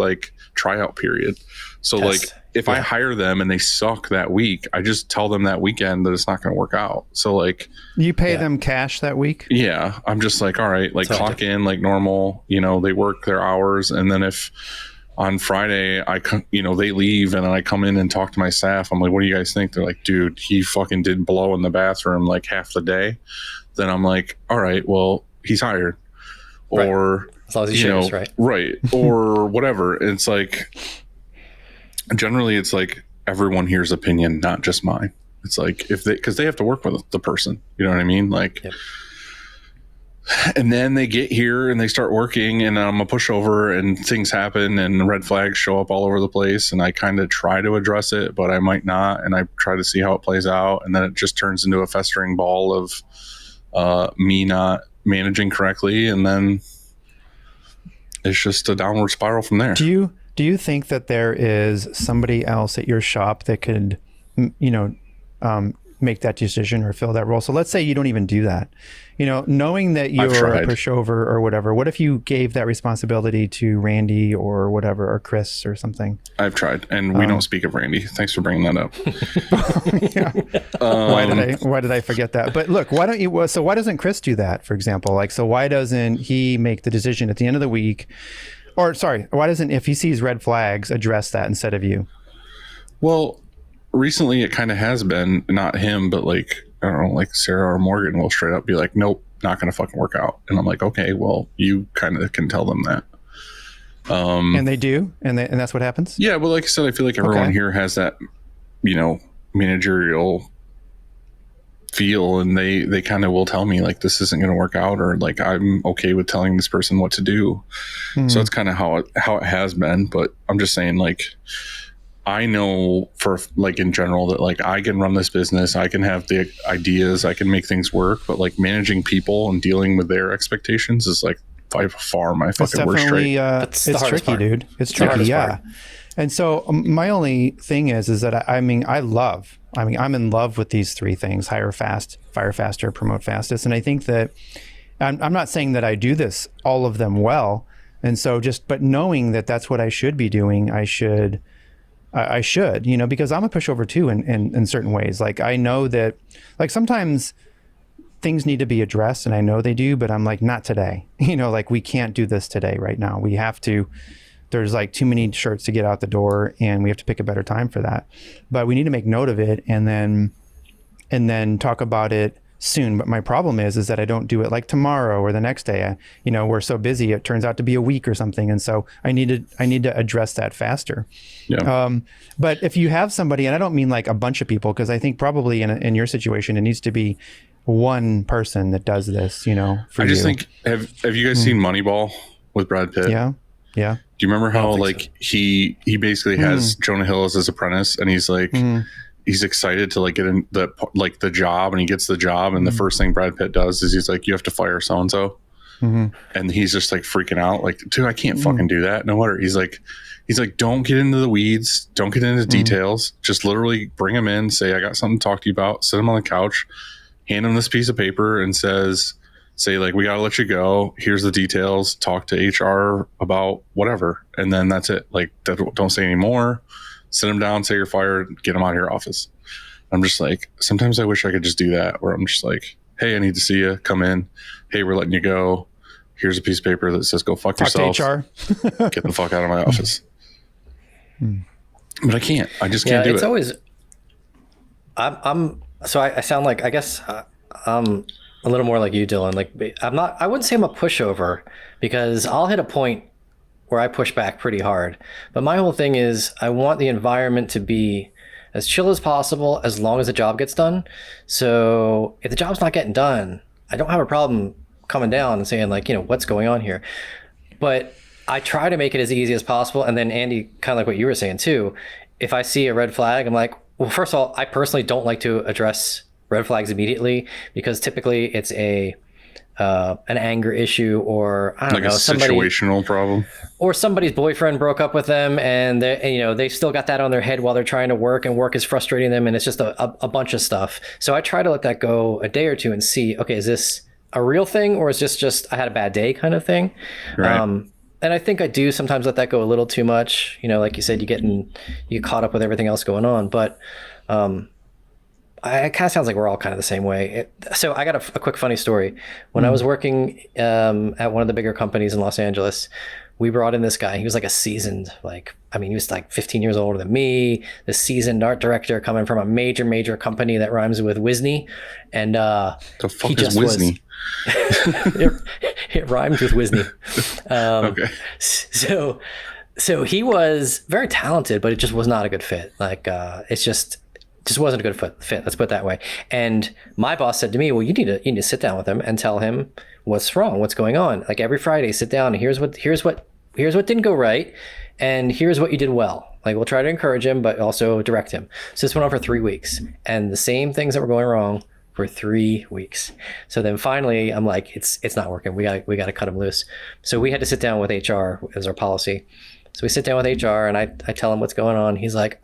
like tryout period. So like if I hire them and they suck that week, I just tell them that weekend that it's not going to work out. So like, you pay them cash that week? Yeah. I'm just like, all right, like clock in like normal, they work their hours. And then if on Friday they leave and then I come in and talk to my staff, I'm like, what do you guys think? They're like, dude, he fucking did blow in the bathroom like half the day. Then I'm like, all right, well, he's hired. Or as long as he shares, right. Or whatever. It's like, generally it's like everyone hears opinion, not just mine. It's like because they have to work with the person, you know what I mean? Like, and then they get here and they start working, and I'm a pushover, and things happen and red flags show up all over the place, and I kind of try to address it, but I might not, and I try to see how it plays out, and then it just turns into a festering ball of me not managing correctly, and then it's just a downward spiral from there. Do you think that there is somebody else at your shop that could, make that decision or fill that role? So let's say you don't even do that. Knowing that you're a pushover or whatever, what if you gave that responsibility to Randy or whatever, or Chris or something? I've tried, and we don't speak of Randy. Thanks for bringing that up. Why did I forget that? But look, why doesn't Chris do that, for example? Like, so why doesn't he make the decision at the end of the week? Or sorry, why doesn't, if he sees red flags, address that instead of you? Well, recently it kind of has been, not him, but like, I don't know, like Sarah or Morgan will straight up be like, nope, not going to fucking work out. And I'm like, okay, well, you kind of can tell them that. And they do, and that's what happens. Yeah, but like I said, I feel like everyone Okay. here has that, managerial feel, and they kind of will tell me like this isn't going to work out, or like I'm okay with telling this person what to do. So it's kind of how it has been. But I'm just saying, like, I know for like in general that like I can run this business, I can have the ideas, I can make things work, but like managing people and dealing with their expectations is like by far my fucking worst trait. It's tricky, dude. It's tricky, yeah. And so my only thing is that I'm in love with these three things: hire fast, fire faster, promote fastest. And I think that I'm not saying that I do this, all of them well. And so but knowing that that's what I should be doing, I should, because I'm a pushover too in certain ways. Like I know that like sometimes things need to be addressed and I know they do, but I'm like, not today, like we can't do this today right now. We have to, there's like too many shirts to get out the door and we have to pick a better time for that. But we need to make note of it and then talk about it soon. But my problem is that I don't do it like tomorrow or the next day. We're so busy, it turns out to be a week or something. And so I need to address that faster. Yeah. But if you have somebody, and I don't mean like a bunch of people, because I think probably in your situation, it needs to be one person that does this, for I just you. think, have you guys seen Moneyball with Brad Pitt? Yeah. Yeah. Do you remember how like he basically has Jonah Hill as his apprentice, and he's like he's excited to like get in the job, and he gets the job, and the first thing Brad Pitt does is he's like, you have to fire so and so, and he's just like freaking out, like, dude, I can't fucking do that. No wonder. He's like, don't get into the weeds, don't get into details, just literally bring him in, say, I got something to talk to you about, sit him on the couch, hand him this piece of paper, and say like, we got to let you go. Here's the details. Talk to HR about whatever. And then that's it. Like, don't say any more. Sit them down, say you're fired, get them out of your office. I'm just like, sometimes I wish I could just do that, where I'm just like, hey, I need to see you. Come in. Hey, we're letting you go. Here's a piece of paper that says, go fuck yourself. HR. Get the fuck out of my office. But I can't. I just can't do it. It's always, so I sound like, I guess I'm a little more like you, Dylan. Like I wouldn't say I'm a pushover, because I'll hit a point where I push back pretty hard. But my whole thing is I want the environment to be as chill as possible as long as the job gets done. So if the job's not getting done, I don't have a problem coming down and saying like, what's going on here. But I try to make it as easy as possible. And then Andy, kind of like what you were saying too, if I see a red flag, I'm like, well, first of all, I personally don't like to address red flags immediately, because typically it's an anger issue, or I don't know, a situational problem, or somebody's boyfriend broke up with them and they still got that on their head while they're trying to work, and work is frustrating them, and it's just a bunch of stuff. So I try to let that go a day or two and see, okay, is this a real thing, or is this just I had a bad day kind of thing? Right. And I think I do sometimes let that go a little too much. Like you said, you get caught up with everything else going on. But it kind of sounds like we're all kind of the same way. So I got a quick funny story. When I was working at one of the bigger companies in Los Angeles, we brought in this guy. He was like a seasoned, he was like 15 years older than me, the seasoned art director coming from a major company that rhymes with Wisney. And the fuck is Wisney? It rhymes with Wisney. Okay. So he was very talented, but it just was not a good fit. It's just wasn't a good fit. Let's put it that way. And my boss said to me, well, you need to sit down with him and tell him what's wrong, what's going on. Like every Friday, sit down and here's what didn't go right, and here's what you did well. Like, we'll try to encourage him, but also direct him. So this went on for 3 weeks, and the same things that were going wrong for 3 weeks. So then finally, I'm like, it's not working. We got to cut him loose. So we had to sit down with HR as our policy. So we sit down with HR, and I tell him what's going on. He's like,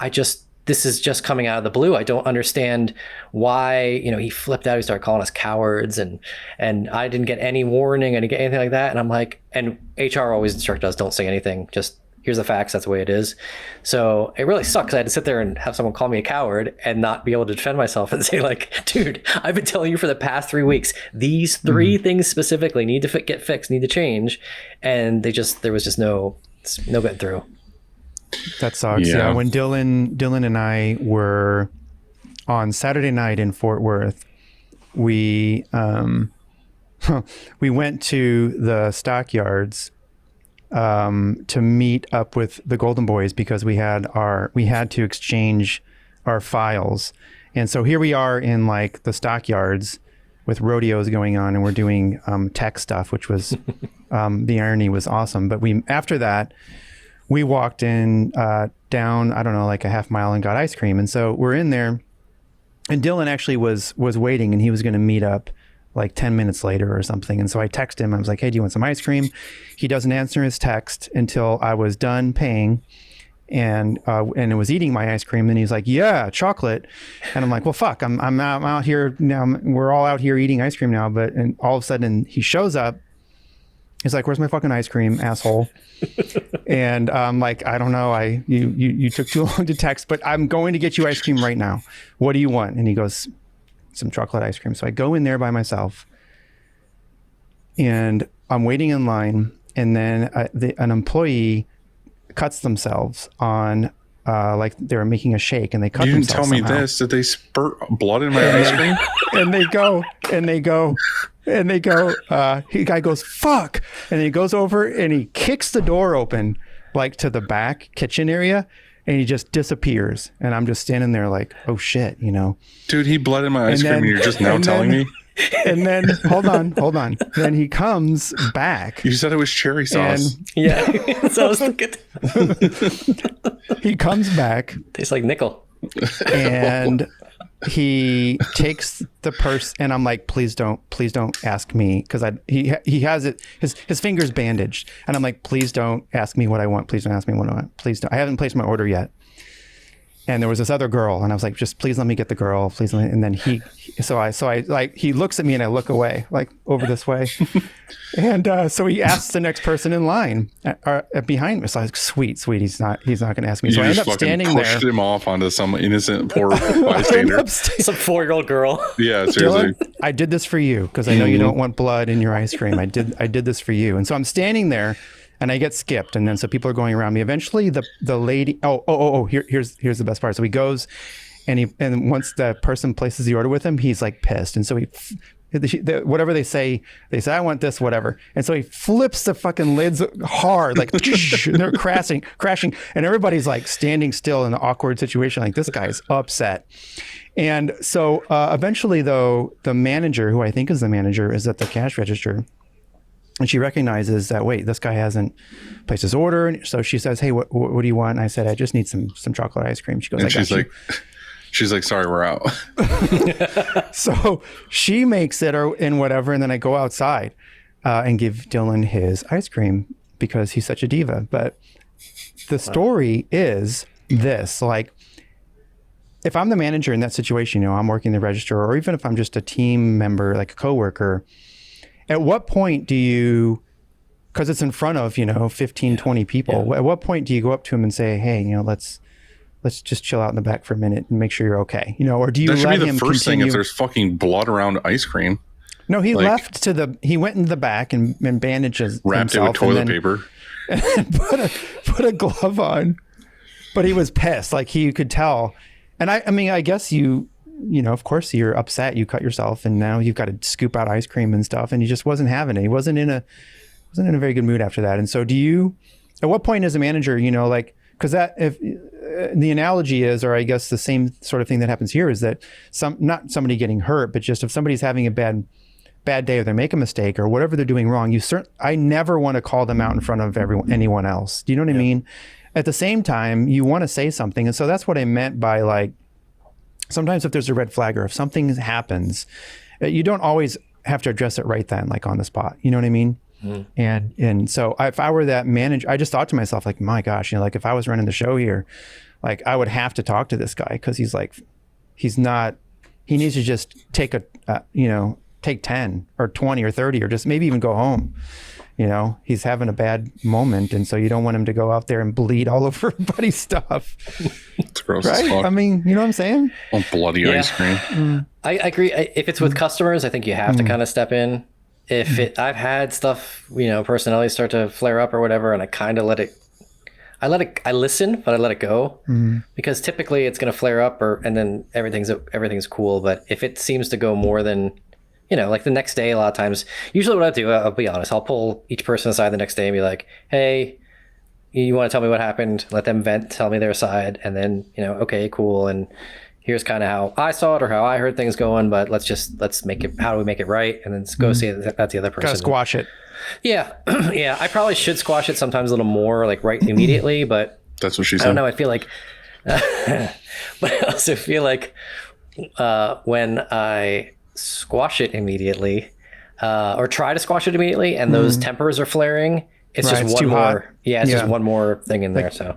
this is just coming out of the blue. I don't understand why, he flipped out. He started calling us cowards, and I didn't get any warning. I didn't get anything like that. And I'm like, and HR always instructed us, don't say anything. Just here's the facts. That's the way it is. So it really sucks. I had to sit there and have someone call me a coward and not be able to defend myself and say like, dude, I've been telling you for the past 3 weeks, these 3 things specifically need to get fixed, need to change. And there was just no getting through. That sucks. Yeah. When Dylan and I were on Saturday night in Fort Worth, we went to the stockyards to meet up with the Golden Boys because we had to exchange our files. And so here we are in like the stockyards with rodeos going on, and we're doing tech stuff, which was the irony was awesome. But after that, we walked in down, I don't know, like a half mile and got ice cream. And so we're in there, and Dylan actually was waiting, and he was going to meet up like 10 minutes later or something. And so I texted him. I was like, hey, do you want some ice cream? He doesn't answer his text until I was done paying and it was eating my ice cream. And he's like, yeah, chocolate. And I'm like, well, fuck, I'm out here now. We're all out here eating ice cream now. And all of a sudden he shows up. He's like, where's my fucking ice cream, asshole? And I'm like, I don't know. You took too long to text, but I'm going to get you ice cream right now. What do you want? And he goes, some chocolate ice cream. So I go in there by myself, and I'm waiting in line. And then an employee cuts themselves on, like they were making a shake, and they cut themselves. You didn't tell me this. Did they spurt blood in my ice cream? And they go. He guy goes, fuck. And he goes over and he kicks the door open, like to the back kitchen area. And he just disappears. And I'm just standing there like, oh shit, you know. Dude, he bled in my ice cream and you're just now telling me? And then, hold on. Then he comes back. You said it was cherry sauce. Yeah. So I was thinking. He comes back. Tastes like nickel. And he takes the purse, and I'm like, please don't ask me, because he has it, his finger's bandaged, and I'm like, please don't ask me what I want. Please don't ask me what I want. Please don't. I haven't placed my order yet. And there was this other girl, and I was like, just please let me get the girl, please. And then he looks at me, and I look away, like over this way. And so he asks the next person in line behind me. So I was like, sweet, he's not going to ask me. You so I end just up standing there. Pushed him off onto some innocent poor bystander. Some 4-year-old girl. Yeah, seriously. Dylan, I did this for you because I know you don't want blood in your ice cream. I did this for you. And so I'm standing there, and I get skipped, and then so people are going around me. Eventually, the lady. Here's the best part. So he goes, and once the person places the order with him, he's like pissed, and so whatever they say I want this, whatever, and so he flips the fucking lids hard, like and they're crashing, and everybody's like standing still in an awkward situation, like this guy's upset. And so eventually, though, the manager, who I think is the manager, is at the cash register. And she recognizes that, wait, this guy hasn't placed his order. And so she says, hey, what do you want? And I said, I just need some chocolate ice cream. She goes, and she's like, sorry, we're out. So she makes it and whatever. And then I go outside and give Dylan his ice cream because he's such a diva. But the story is this, like, if I'm the manager in that situation, I'm working the register, or even if I'm just a team member, like a coworker, at what point do you, because it's in front of, 15, 20 people, at what point do you go up to him and say, hey, let's just chill out in the back for a minute and make sure you're okay, or do you let him continue? That should be the first thing if there's fucking blood around ice cream. No, he he went in the back and bandages wrapped himself, it with toilet paper. And put a glove on. But he was pissed, like he could tell. And I guess of course you're upset, you cut yourself, and now you've got to scoop out ice cream and stuff, and he just wasn't having it. He wasn't in a very good mood after that. And so at what point as a manager, because that, if the analogy is, or I guess the same sort of thing that happens here is that not somebody getting hurt, but just if somebody's having a bad day, or they make a mistake or whatever they're doing wrong, I never want to call them out in front of anyone else. Do you know what I mean? At the same time, you want to say something. And so that's what I meant by, like, sometimes if there's a red flag or if something happens, you don't always have to address it right then, like on the spot. You know what I mean? Mm. And so if I were that manager, I just thought to myself, like, my gosh, like if I was running the show here, like I would have to talk to this guy, because he needs to just take take 10 or 20 or 30 or just maybe even go home, You know, he's having a bad moment, and so you don't want him to go out there and bleed all over everybody's stuff. It's gross Right? as fuck. I mean, you know what I'm saying? Oh, bloody ice cream. I agree. If it's with customers, I think you have to kind of step in. I've had stuff, personalities start to flare up or whatever, and I kind of I listen, but I let it go because typically it's going to flare up and then everything's cool. But if it seems to go more than, like the next day, a lot of times, usually what I do, I'll be honest, I'll pull each person aside the next day and be like, hey, you want to tell me what happened? Let them vent, tell me their side. And then, okay, cool. And here's kind of how I saw it or how I heard things going, but let's make it, how do we make it right? And then go see that the other person. Gotta squash it. Yeah. Yeah. I probably should squash it sometimes a little more, like right immediately, but That's what she I said. don't know. I feel like, but I also feel like when I squash it immediately, or try to squash it immediately, and those tempers are flaring, it's Right, just it's one too more. hot. Yeah, it's Yeah. just one more thing in there. So,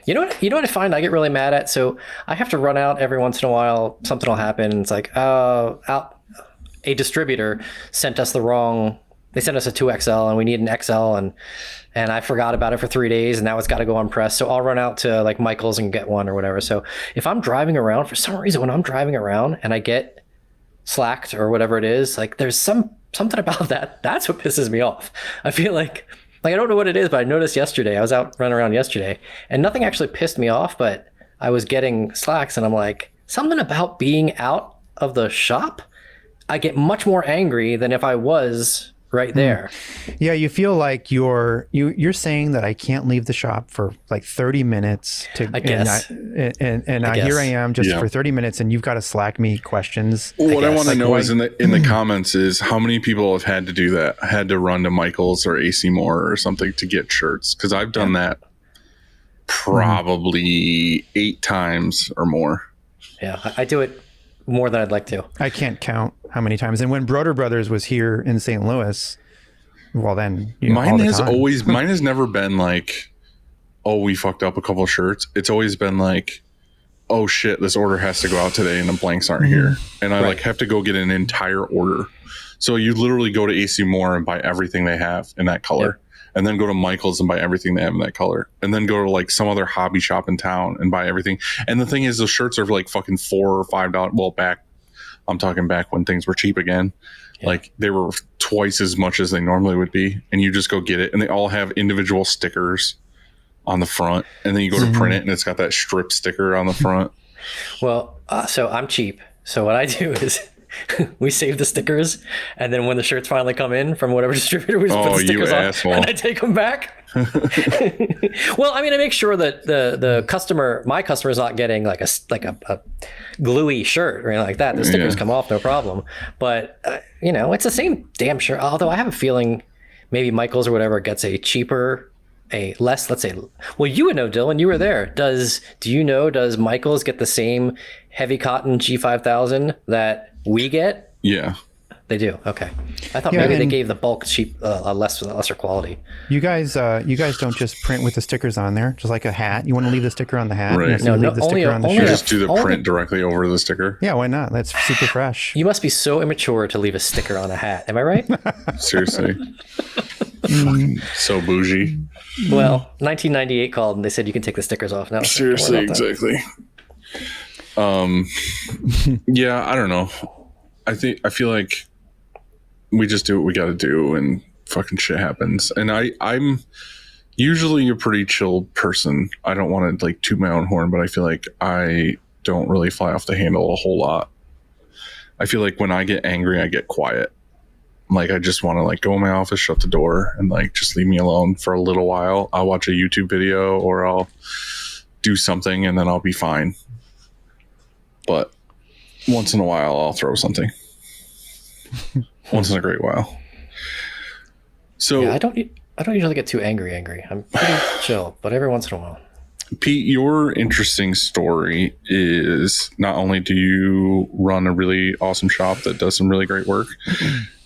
you know what I find I get really mad at? So I have to run out every once in a while. Something will happen. It's like, a distributor sent us they sent us a 2XL and we need an XL, and I forgot about it for 3 days, and now it's got to go on press. So I'll run out to like Michael's and get one or whatever. So if I'm driving around, for some reason, when I'm driving around and I get slacked or whatever it is, like there's something about that. That's what pisses me off. I feel like I don't know what it is, but I noticed yesterday, I was out running around yesterday and nothing actually pissed me off, but I was getting slacks and I'm like, something about being out of the shop, I get much more angry than if I was right there. Yeah, you feel like you're saying that I can't leave the shop for like 30 minutes to I guess. and I guess. here I am just Yeah. for 30 minutes and you've got to slack me questions. What I want to Like, know why- is in the comments is how many people have had to do that, had to run to Michael's or AC Moore or something to get shirts, because I've done that probably 8 times or more. Yeah, I do it more than I'd like to. I can't count how many times. And when Broder Brothers was here in St. Louis, well then, all Mine the has time. mine has never been like, oh, we fucked up a couple shirts. It's always been like, oh shit, this order has to go out today and the blanks aren't here, and I like have to go get an entire order. So you literally go to AC Moore and buy everything they have in that color, and then go to Michael's and buy everything they have in that color, and then go to like some other hobby shop in town and buy everything. And the thing is, those shirts are like fucking $4 or $5. Well, I'm talking back when things were cheap again. Like they were twice as much as they normally would be, and you just go get it, and they all have individual stickers on the front, and then you go to print it and it's got that strip sticker on the front. Well, so I'm cheap. So what I do is we save the stickers, and then when the shirts finally come in from whatever distributor, we just put Oh, the you stickers on, asshole. and I take them back. Well, I mean, I make sure that my customer is not getting like a gluey shirt or anything like that. The stickers come off, no problem. But it's the same damn shirt. Although I have a feeling maybe Michael's or whatever gets a cheaper, a less, let's say, well, you would know, Dylan, you were there. Does Michael's get the same heavy cotton G5000 that we get? Yeah. They do. Okay. I thought Yeah, maybe they and- gave the bulk cheap, lesser quality. You guys don't just print with the stickers on there, just like a hat. You want to leave the sticker on the hat? Right. You No, leave the only sticker a- on the only You shirt. a- just do the Only- print directly over the sticker. Yeah, why not? That's super fresh. You must be so immature to leave a sticker on a hat. Am I right? Seriously. Fucking so bougie. Well, 1998 called and they said you can take the stickers off now. Seriously, Don't worry about that. exactly. Yeah, I don't know. I feel like we just do what we got to do, and fucking shit happens. And I'm usually a pretty chilled person. I don't want to like toot my own horn, but I feel like I don't really fly off the handle a whole lot. I feel like when I get angry, I get quiet. Like I just want to like go in my office, shut the door, and like just leave me alone for a little while. I'll watch a YouTube video or I'll do something, and then I'll be fine. But once in a while, I'll throw something. Once in a great while. So, Yeah, I don't usually get too angry. I'm pretty chill, but every once in a while. Pete, your interesting story is not only do you run a really awesome shop that does some really great work,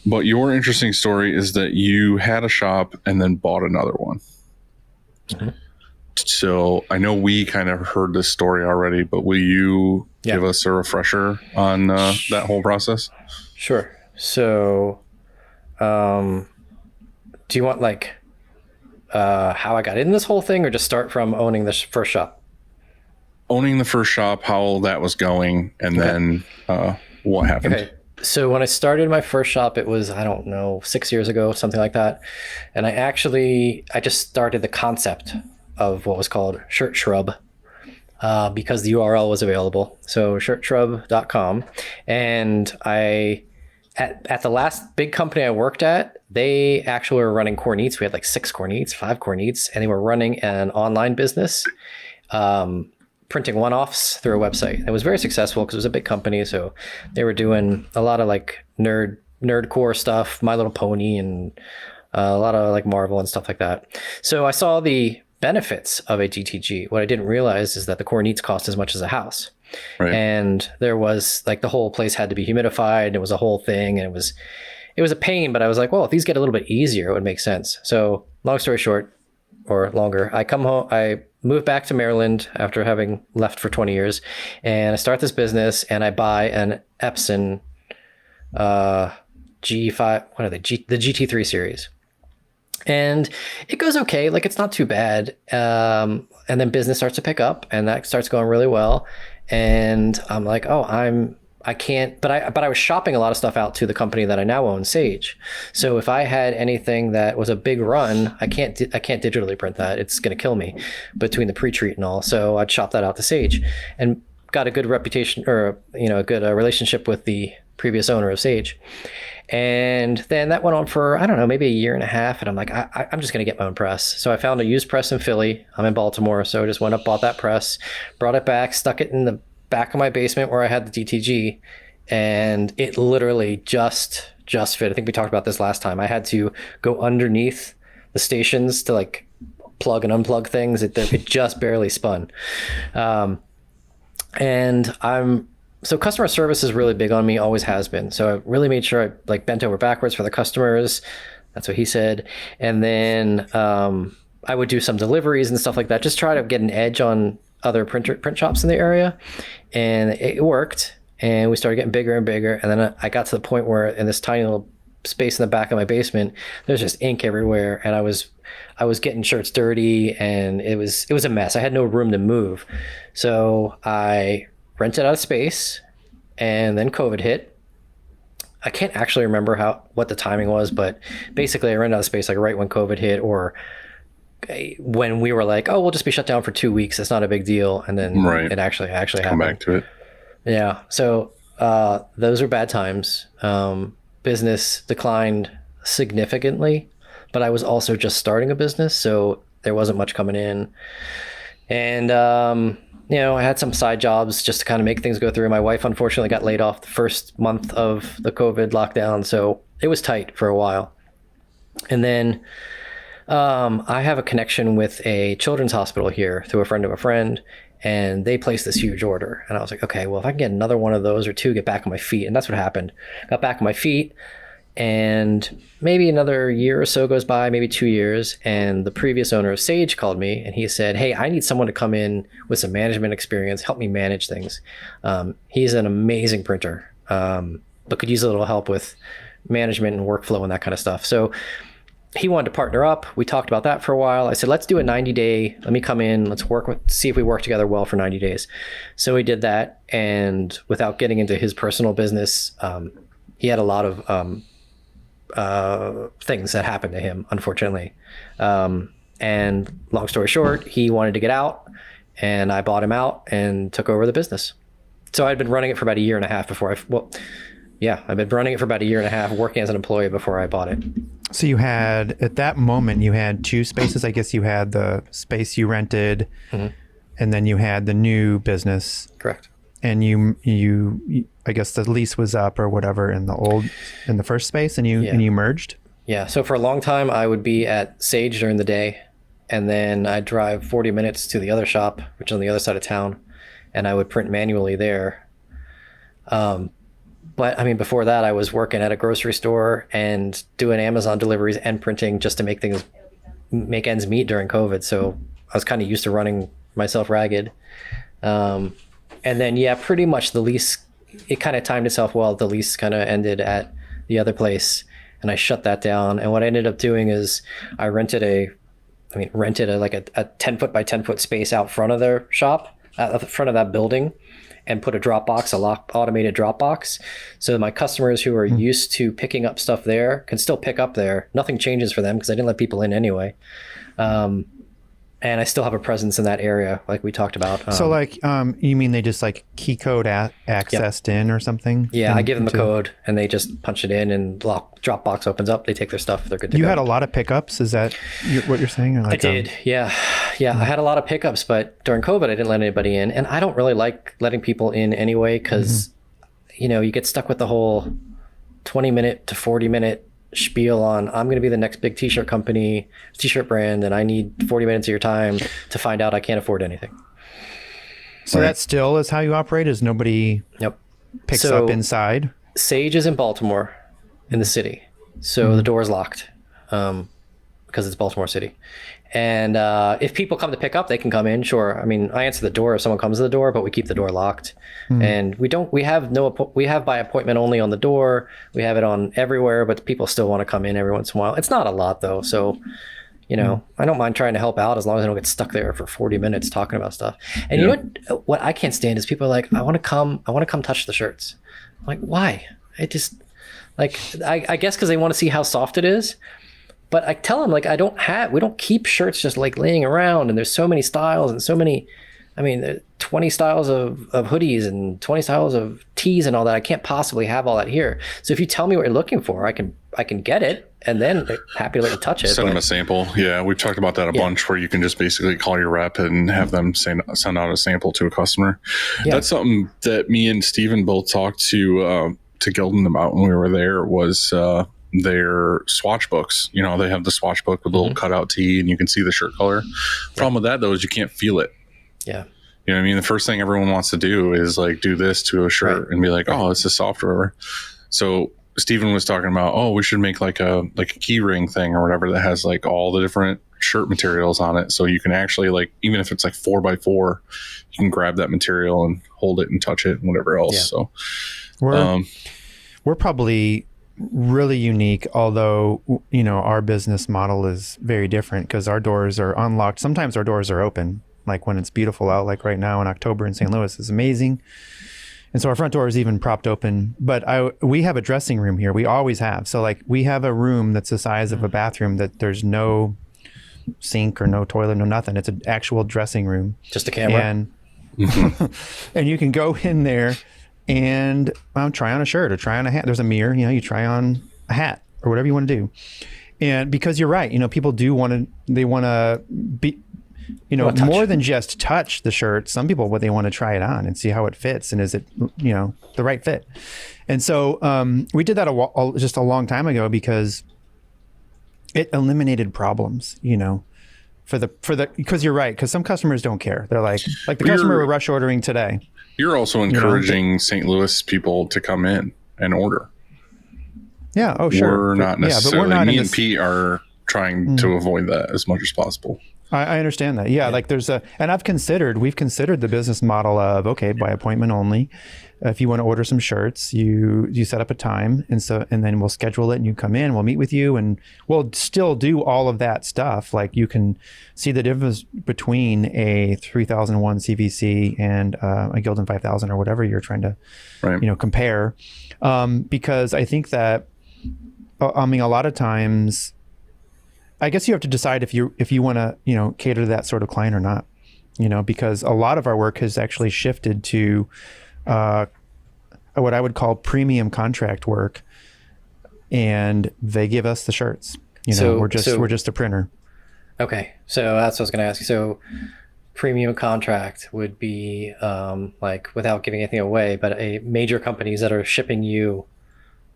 but your interesting story is that you had a shop and then bought another one. Mhm. So I know we kind of heard this story already, but will you give us a refresher on that whole process? Sure. So, do you want like how I got in this whole thing, or just start from owning this first shop? Owning the first shop, how that was going, and then what happened. Okay. So when I started my first shop, it was, I don't know, 6 years ago, something like that. And I just started the concept of what was called Shirt Shrub because the URL was available. So shirtshrub.com. And at the last big company I worked at, they actually were running Corneats. We had like 6 Corneats, 5 Corneats, and they were running an online business, printing one-offs through a website. It was very successful because it was a big company. So they were doing a lot of like nerdcore stuff, My Little Pony, and a lot of like Marvel and stuff like that. So I saw the benefits of a GTG. What I didn't realize is that the Corneats cost as much as a house. Right. And there was like the whole place had to be humidified. It was a whole thing, and it was a pain, but I was like, well, if these get a little bit easier, it would make sense. So long story short, or longer, I come home, I moved back to Maryland after having left for 20 years, and I start this business, and I buy an Epson G5, what are they? The GT3 series. And it goes okay, like it's not too bad. And then business starts to pick up, and that starts going really well. And I'm like, oh, I can't, but I was shopping a lot of stuff out to the company that I now own, Sage. So if I had anything that was a big run, I can't digitally print that. It's going to kill me between the pre-treat and all. So I'd shop that out to Sage, and got a good reputation, or a good relationship with the previous owner of Sage. And then that went on for, I don't know, maybe a year and a half. And I'm like, I'm just going to get my own press. So I found a used press in Philly. I'm in Baltimore. So I just went up, bought that press, brought it back, stuck it in the back of my basement where I had the DTG. And it literally just fit. I think we talked about this last time. I had to go underneath the stations to like plug and unplug things. It just barely spun. So customer service is really big on me, always has been. So I really made sure I like bent over backwards for the customers. That's what he said. And then I would do some deliveries and stuff like that. Just try to get an edge on other print shops in the area. And it worked. And we started getting bigger and bigger. And then I got to the point where in this tiny little space in the back of my basement, there's just ink everywhere. And I was getting shirts dirty, and it was a mess. I had no room to move. So I rented out a space, and then COVID hit. I can't actually remember what the timing was, but basically I rented out a space like right when COVID hit, or when we were like, oh, we'll just be shut down for 2 weeks. It's not a big deal. And then it actually happened. Come back to it. Yeah. So those are bad times. Business declined significantly, but I was also just starting a business, so there wasn't much coming in. And I had some side jobs just to kind of make things go through. My wife unfortunately got laid off the first month of the COVID lockdown, so it was tight for a while. And then I have a connection with a children's hospital here through a friend of a friend, and they placed this huge order. And I was like, okay, well, if I can get another one of those or two, get back on my feet. And that's what happened. Got back on my feet, and maybe another year or so goes by, maybe 2 years. And the previous owner of Sage called me, and he said, hey, I need someone to come in with some management experience, help me manage things. He's an amazing printer, but could use a little help with management and workflow and that kind of stuff. So he wanted to partner up. We talked about that for a while. I said, let's do a 90-day. Let me come in. Let's see if we work together well for 90 days. So we did that. And without getting into his personal business, he had a lot of things that happened to him, unfortunately. And long story short, he wanted to get out, and I bought him out and took over the business. So I'd been running it for about a year and a half before I've been running it for about a year and a half, working as an employee before I bought it. So at that moment, you had 2 spaces. I guess you had the space you rented, and then you had the new business. Correct. And you I guess the lease was up or whatever in the first space, and you merged. Yeah. So for a long time, I would be at Sage during the day, and then I'd drive 40 minutes to the other shop, which is on the other side of town, and I would print manually there. But I mean, before that, I was working at a grocery store and doing Amazon deliveries and printing just to make ends meet during COVID. So I was kind of used to running myself ragged. And then, pretty much the lease, it kind of timed itself well. The lease kind of ended at the other place. and I shut that down. And what I ended up doing is I rented a 10 foot by 10 foot space out front of their shop, at the front of that building, and put a drop box, automated drop box. So my customers who are used to picking up stuff there can still pick up there. Nothing changes for them because I didn't let people in anyway. And I still have a presence in that area, like we talked about. So you mean they just like key code accessed in or something? Yeah, I give them the code and they just punch it in and Dropbox opens up. They take their stuff. They're good to go. You had a lot of pickups. Is that what you're saying? I did. Yeah. I had a lot of pickups, but during COVID, I didn't let anybody in. And I don't really like letting people in anyway, because, you get stuck with the whole 20-minute to 40-minute spiel on, I'm going to be the next big t-shirt company, t-shirt brand, and I need 40 minutes of your time to find out I can't afford anything. So that still is how you operate? Is nobody picks up inside? Sage is in Baltimore, in the city. So the door is locked because it's Baltimore City. And if people come to pick up, they can come in. Sure. I mean, I answer the door if someone comes to the door, but we keep the door locked. And we have by appointment only on the door. We have it on everywhere, but people still want to come in every once in a while. It's not a lot though. So, I don't mind trying to help out as long as I don't get stuck there for 40 minutes talking about stuff. And you know what I can't stand is people are like, I want to come touch the shirts. I'm like, why? It just I guess because they want to see how soft it is. But I tell them, we don't keep shirts just laying around, and there's so many styles and so many, 20 styles of hoodies and 20 styles of tees and all that. I can't possibly have all that here. So if you tell me what you're looking for, I can get it, and then they're happy to let you touch it. Send them a sample. Yeah, we've talked about that a bunch, where you can just basically call your rep and have them send out a sample to a customer. Yeah. That's something that me and Steven both talked to Gildan about when we were there, was their swatch books. They have the swatch book with a little cutout tee, and you can see the shirt color. Problem with that though is you can't feel it. Yeah. You know what I mean? The first thing everyone wants to do is do this to a shirt and be like, oh, it's a soft or whatever. So Steven was talking about, we should make like a key ring thing or whatever that has all the different shirt materials on it. So you can actually even if it's 4x4, you can grab that material and hold it and touch it and whatever else. Yeah. So we're probably really unique, although our business model is very different because our doors are unlocked. Sometimes our doors are open, like when it's beautiful out, like right now in October in St. Louis is amazing, and so our front door is even propped open. But we have a dressing room here. We always have. So we have a room that's the size of a bathroom, that there's no sink or no toilet, no nothing. It's an actual dressing room, just a camera, and and you can go in there and try on a shirt or try on a hat. There's a mirror, you try on a hat or whatever you want to do. And because you're right, people do want to be, more than just touch the shirt. Some people, they want to try it on and see how it fits. And is it, the right fit? And so we did that just a long time ago because it eliminated problems, because you're right. Because some customers don't care. They're like the customer we're rush ordering today. You're also encouraging St. Louis people to come in and order. Yeah. Oh, sure. We're not necessarily. But me and Pete are trying to avoid that as much as possible. I understand that. Yeah. And we've considered the business model of, by appointment only. If you want to order some shirts, you set up a time, and then we'll schedule it, and you come in, we'll meet with you, and we'll still do all of that stuff. You can see the difference between a 3001 CVC and a Gildan 5000 or whatever you're trying to, compare. Because I think that, a lot of times, I guess you have to decide if you want to, cater to that sort of client or not, because a lot of our work has actually shifted to what I would call premium contract work, and they give us the shirts. We're just a printer. Okay, so that's what I was going to ask you. So premium contract would be without giving anything away, but major companies that are shipping you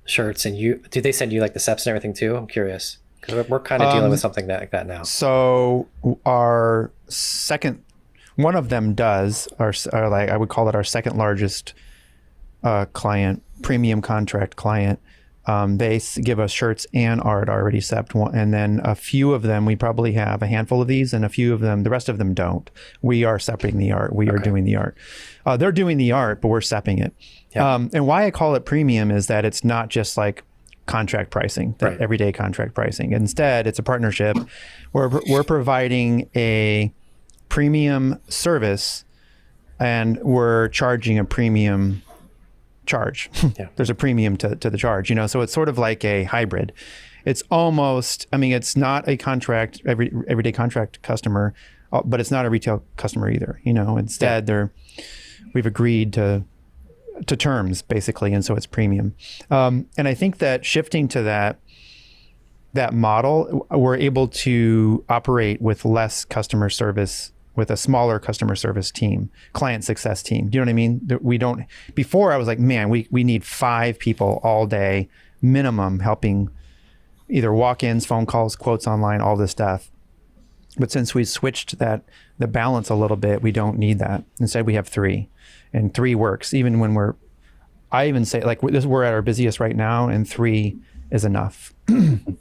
shirts, and do they send you the SEPs and everything too? I'm curious, because we're kind of dealing with something like that now. So our second. One of them does, I would call it our second largest client, premium contract client. They give us shirts and art already sept, and then a few of them, we probably have a handful of these, and a few of them, the rest of them don't. We are separating the art. We are doing the art. They're doing the art, but we're sepping it. Yeah. And why I call it premium is that it's not just contract pricing, Right. everyday contract pricing. Instead, it's a partnership where we're providing a premium service and we're charging a premium charge. Yeah. There's a premium to the charge, you know, so it's sort of like a hybrid. It's almost, I mean, it's not a contract, everyday contract customer, but it's not a retail customer either, you know. Instead, we've agreed to terms basically, and so it's premium. And I think that shifting to that model, we're able to operate with less customer service, with a smaller customer service team, client success team. Do you know what I mean? We don't, before I was like, man, we need 5 people all day minimum helping either walk-ins, phone calls, quotes online, all this stuff. But since we switched the balance a little bit, we don't need that. Instead, we have 3, and 3 works. Even when I even say like we're at our busiest right now, and 3 is enough. And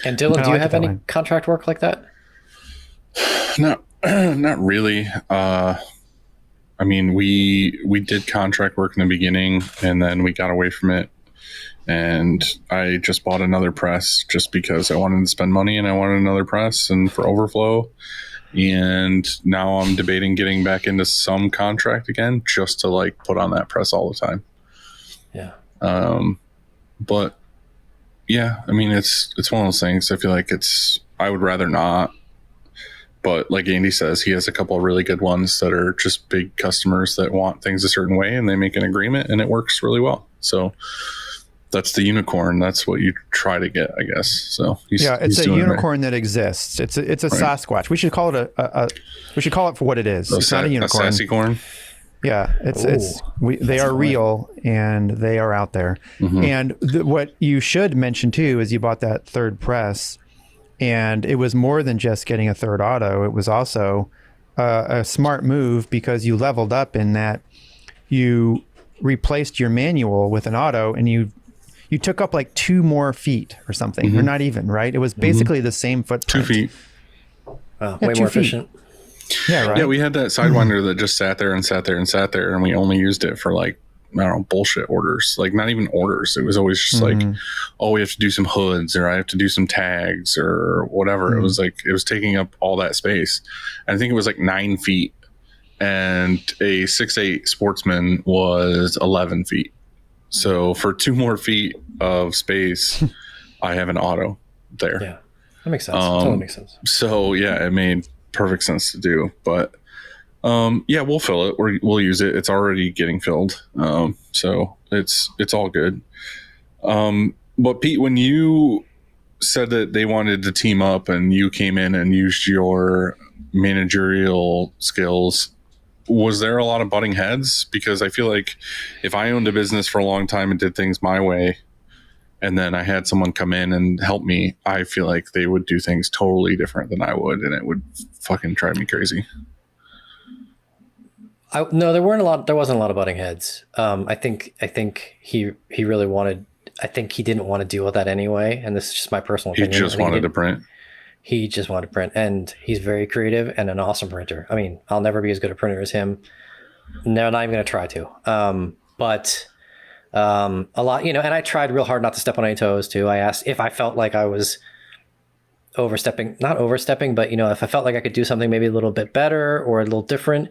Dylan, do you like have it that any way. contract work like that? No, not really. I mean, we did contract work in the beginning, and then we got away from it. And I just bought another press just because I wanted to spend money, and I wanted another press and for overflow. And now I'm debating getting back into some contract again, just to like put on that press all the time. Yeah. But yeah, I mean, it's one of those things. I feel like I would rather not. But like Andy says, he has a couple of really good ones that are just big customers that want things a certain way, and they make an agreement, and it works really well. So that's the unicorn. That's what you try to get, I guess. So It's a unicorn that exists. It's a Right. Sasquatch. We should call it we should call it for what it is. It's not a unicorn. A sassy corn. Yeah, they are real, and they are out there. Mm-hmm. And what you should mention too is you bought that third press, and it was more than just getting a third auto. It was also a smart move, because you leveled up in that you replaced your manual with an auto, and you took up like 2 more feet or something, or not even, right? It was basically the same 2 footprint. feet. Way 2 more feet. efficient. Yeah, right. Yeah, we had that Sidewinder that just sat there and sat there and sat there, and we only used it for like, I don't know, bullshit orders. Like not even orders. It was always just like, oh, we have to do some hoods, or I have to do some tags, or whatever. It was like, it was taking up all that space. And I think it was like 9 feet, and a 6'8" Sportsman was 11 feet. So for 2 more feet of space, I have an auto there. Yeah. That makes sense. Totally makes sense. So yeah, it made perfect sense to do. But yeah, we'll fill it. We'll use it. It's already getting filled. So it's all good. But Pete, when you said that they wanted to team up and you came in and used your managerial skills, was there a lot of butting heads? Because I feel like if I owned a business for a long time and did things my way, and then I had someone come in and help me, I feel like they would do things totally different than I would, and it would fucking drive me crazy. No, there wasn't a lot of butting heads. I think he really wanted. I think he didn't want to deal with that anyway, and this is just my personal He opinion. just wanted to print. He just wanted to print, and he's very creative and an awesome printer. I mean, I'll never be as good a printer as him. No, not even going to try to. But a lot, you know, and I tried real hard not to step on any toes too. I asked if I felt like I was not overstepping, but you know, if I felt like I could do something maybe a little bit better or a little different,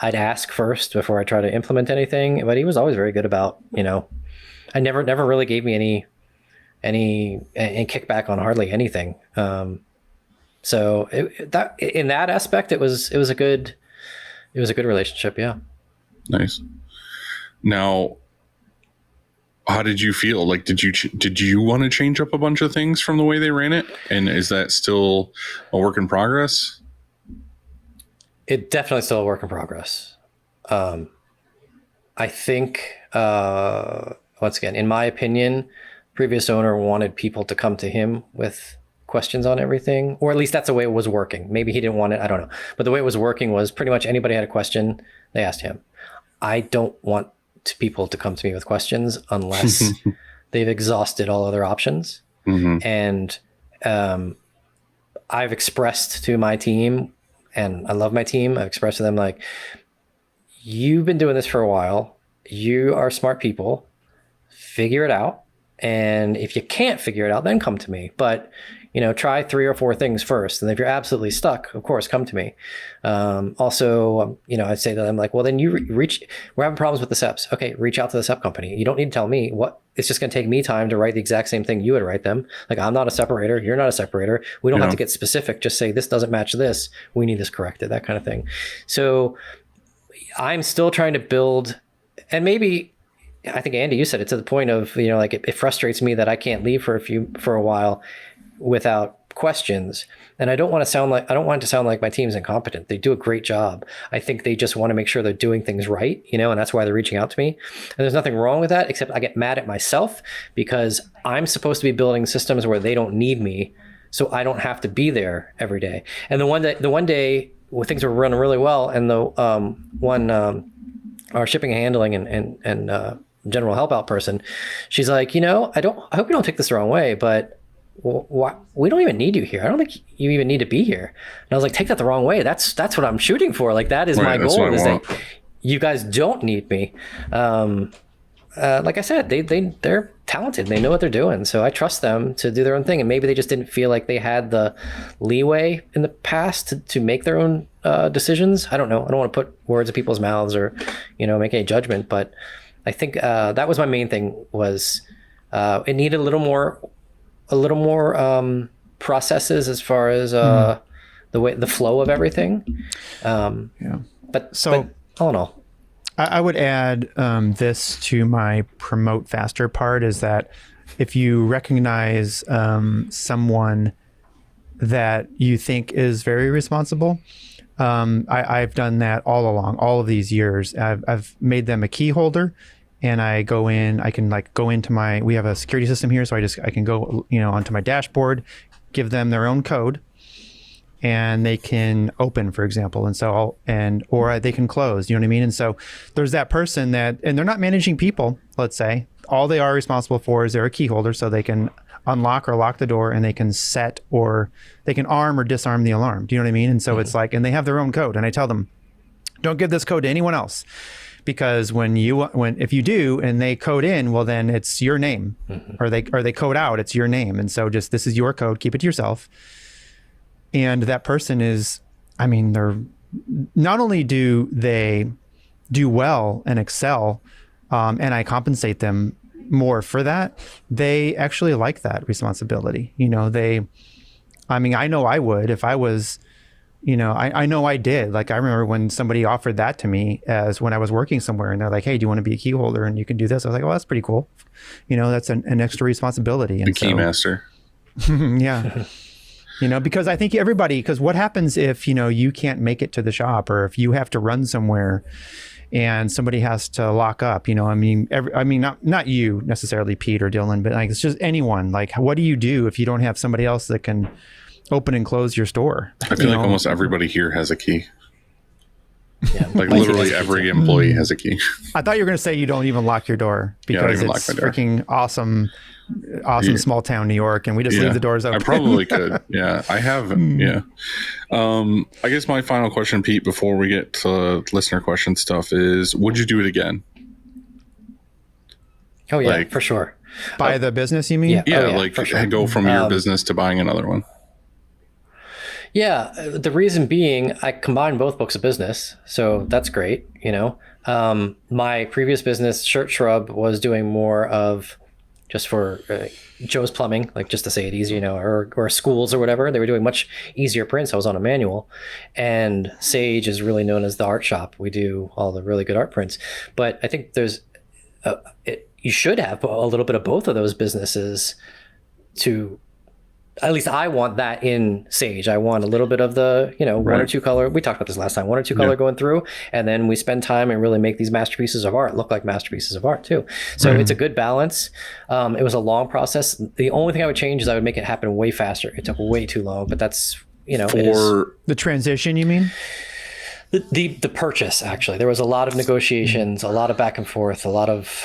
I'd ask first before I try to implement anything. But he was always very good about, you know, I never really gave me any kickback on hardly anything. So in that aspect, it was a good relationship. Yeah. Nice. Now, how did you feel? Like, did you want to change up a bunch of things from the way they ran it? And is that still a work in progress? It definitely still a work in progress. I think, once again, in my opinion, previous owner wanted people to come to him with questions on everything, or at least that's the way it was working. Maybe he didn't want it, I don't know. But the way it was working was pretty much anybody had a question, they asked him. I don't want people to come to me with questions unless they've exhausted all other options. Mm-hmm. And I've expressed to my team, and I love my team, I've expressed to them, like, you've been doing this for a while. You are smart people. Figure it out. And if you can't figure it out, then come to me. But, try 3 or 4 things first. And if you're absolutely stuck, of course, come to me. Also, I'd say to them like, well, then you we're having problems with the SEPs. Okay, reach out to the SEP company. You don't need to tell me what, it's just going to take me time to write the exact same thing you would write them. Like, I'm not a separator. You're not a separator. We don't have to get specific. Just say, this doesn't match this. We need this corrected, that kind of thing. So I'm still trying to build, and maybe, I think Andy, you said it to the point of, like it frustrates me that I can't leave for a while without questions. And I don't want it to sound like my team's incompetent. They do a great job. I think they just want to make sure they're doing things right, and that's why they're reaching out to me. And there's nothing wrong with that, except I get mad at myself because I'm supposed to be building systems where they don't need me. So I don't have to be there every day. And the one day where things were running really well, and our shipping and handling and general help out person, she's like, I hope you don't take this the wrong way, but we don't even need you here. I don't think you even need to be here. And I was like, take that the wrong way. That's what I'm shooting for. Like, that is my goal, is that you guys don't need me. Like I said, they're talented. They know what they're doing. So I trust them to do their own thing. And maybe they just didn't feel like they had the leeway in the past to make their own decisions. I don't know. I don't want to put words in people's mouths or, make any judgment. But I think that was my main thing, was it needed a little more processes as far as the flow of everything. But all in all, I would add this to my promote faster part, is that if you recognize someone that you think is very responsible, I've done that all along, all of these years. I've made them a key holder. And I can go into we have a security system here. So I can go, onto my dashboard, give them their own code, and they can open, for example. And so or they can close, you know what I mean? And so there's that person and they're not managing people, let's say. All they are responsible for is they're a key holder, so they can unlock or lock the door, and they can set, or they can arm or disarm the alarm. Do you know what I mean? And so it's like, and they have their own code. And I tell them, don't give this code to anyone else. Because if you do and they code in, well, then it's your name, or they code out, it's your name. And so this is your code, keep it to yourself. And that person is, they're not only do they do well and excel, and I compensate them more for that, they actually like that responsibility. I know I would if I was, I know I did. Like, I remember when somebody offered that to me as when I was working somewhere, and they're like, hey, do you want to be a key holder and you can do this? I was like, oh, that's pretty cool. That's an extra responsibility. And the key master. Yeah. Because I think because what happens if, you can't make it to the shop, or if you have to run somewhere and somebody has to lock up, not you necessarily, Pete or Dylan, but like, it's just anyone. Like, what do you do if you don't have somebody else that can open and close your store? I feel like almost everybody here has a key. Yeah, like literally every employee has a key. I thought you were going to say you don't even lock your door, because it's freaking awesome small town New York, and we just leave the doors open. I probably could. Yeah, I have. Yeah. I guess my final question, Pete, before we get to listener question stuff, is: would you do it again? Oh yeah, for sure. Buy the business, you mean? Yeah, sure. Go from your business to buying another one. Yeah, the reason being, I combined both books of business, so that's great. My previous business, Shirt Shrub, was doing more of just for Joe's Plumbing, like, just to say it easy, or schools or whatever. They were doing much easier prints. I was on a manual. And Sage is really known as the art shop. We do all the really good art prints. But I think you should have a little bit of both of those businesses to. At least I want that in Sage. I want a little bit of the, one or two color. We talked about this last time. 1 or 2 color going through, and then we spend time and really make these masterpieces of art look like masterpieces of art too. So it's a good balance. It was a long process. The only thing I would change is I would make it happen way faster. It took way too long, but that's for the transition. You mean? The purchase, actually, there was a lot of negotiations, a lot of back and forth, a lot of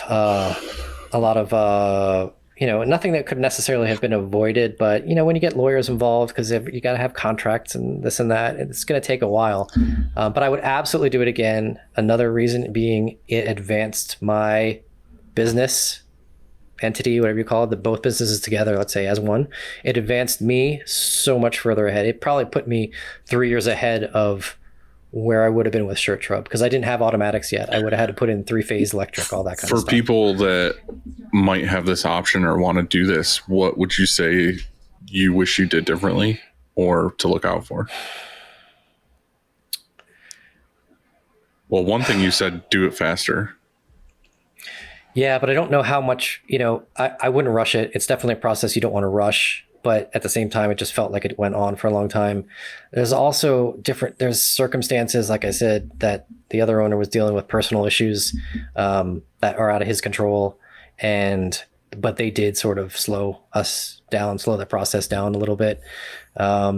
nothing that could necessarily have been avoided, but when you get lawyers involved, because you got to have contracts and this and that, it's going to take a while. But I would absolutely do it again. Another reason being, it advanced my business entity, whatever you call it, the both businesses together, let's say as one, it advanced me so much further ahead. It probably put me 3 years ahead of where I would have been with Shirt Shrub, because I didn't have automatics yet. I would have had to put in 3-phase electric, all that kind of stuff. For people that might have this option or want to do this, what would you say you wish you did differently or to look out for? Well, one thing you said, do it faster. Yeah, but I don't know how much, I wouldn't rush it. It's definitely a process you don't want to rush. But at the same time, it just felt like it went on for a long time. There's also there's circumstances, like I said, that the other owner was dealing with personal issues that are out of his control. But they did sort of slow the process down a little bit. I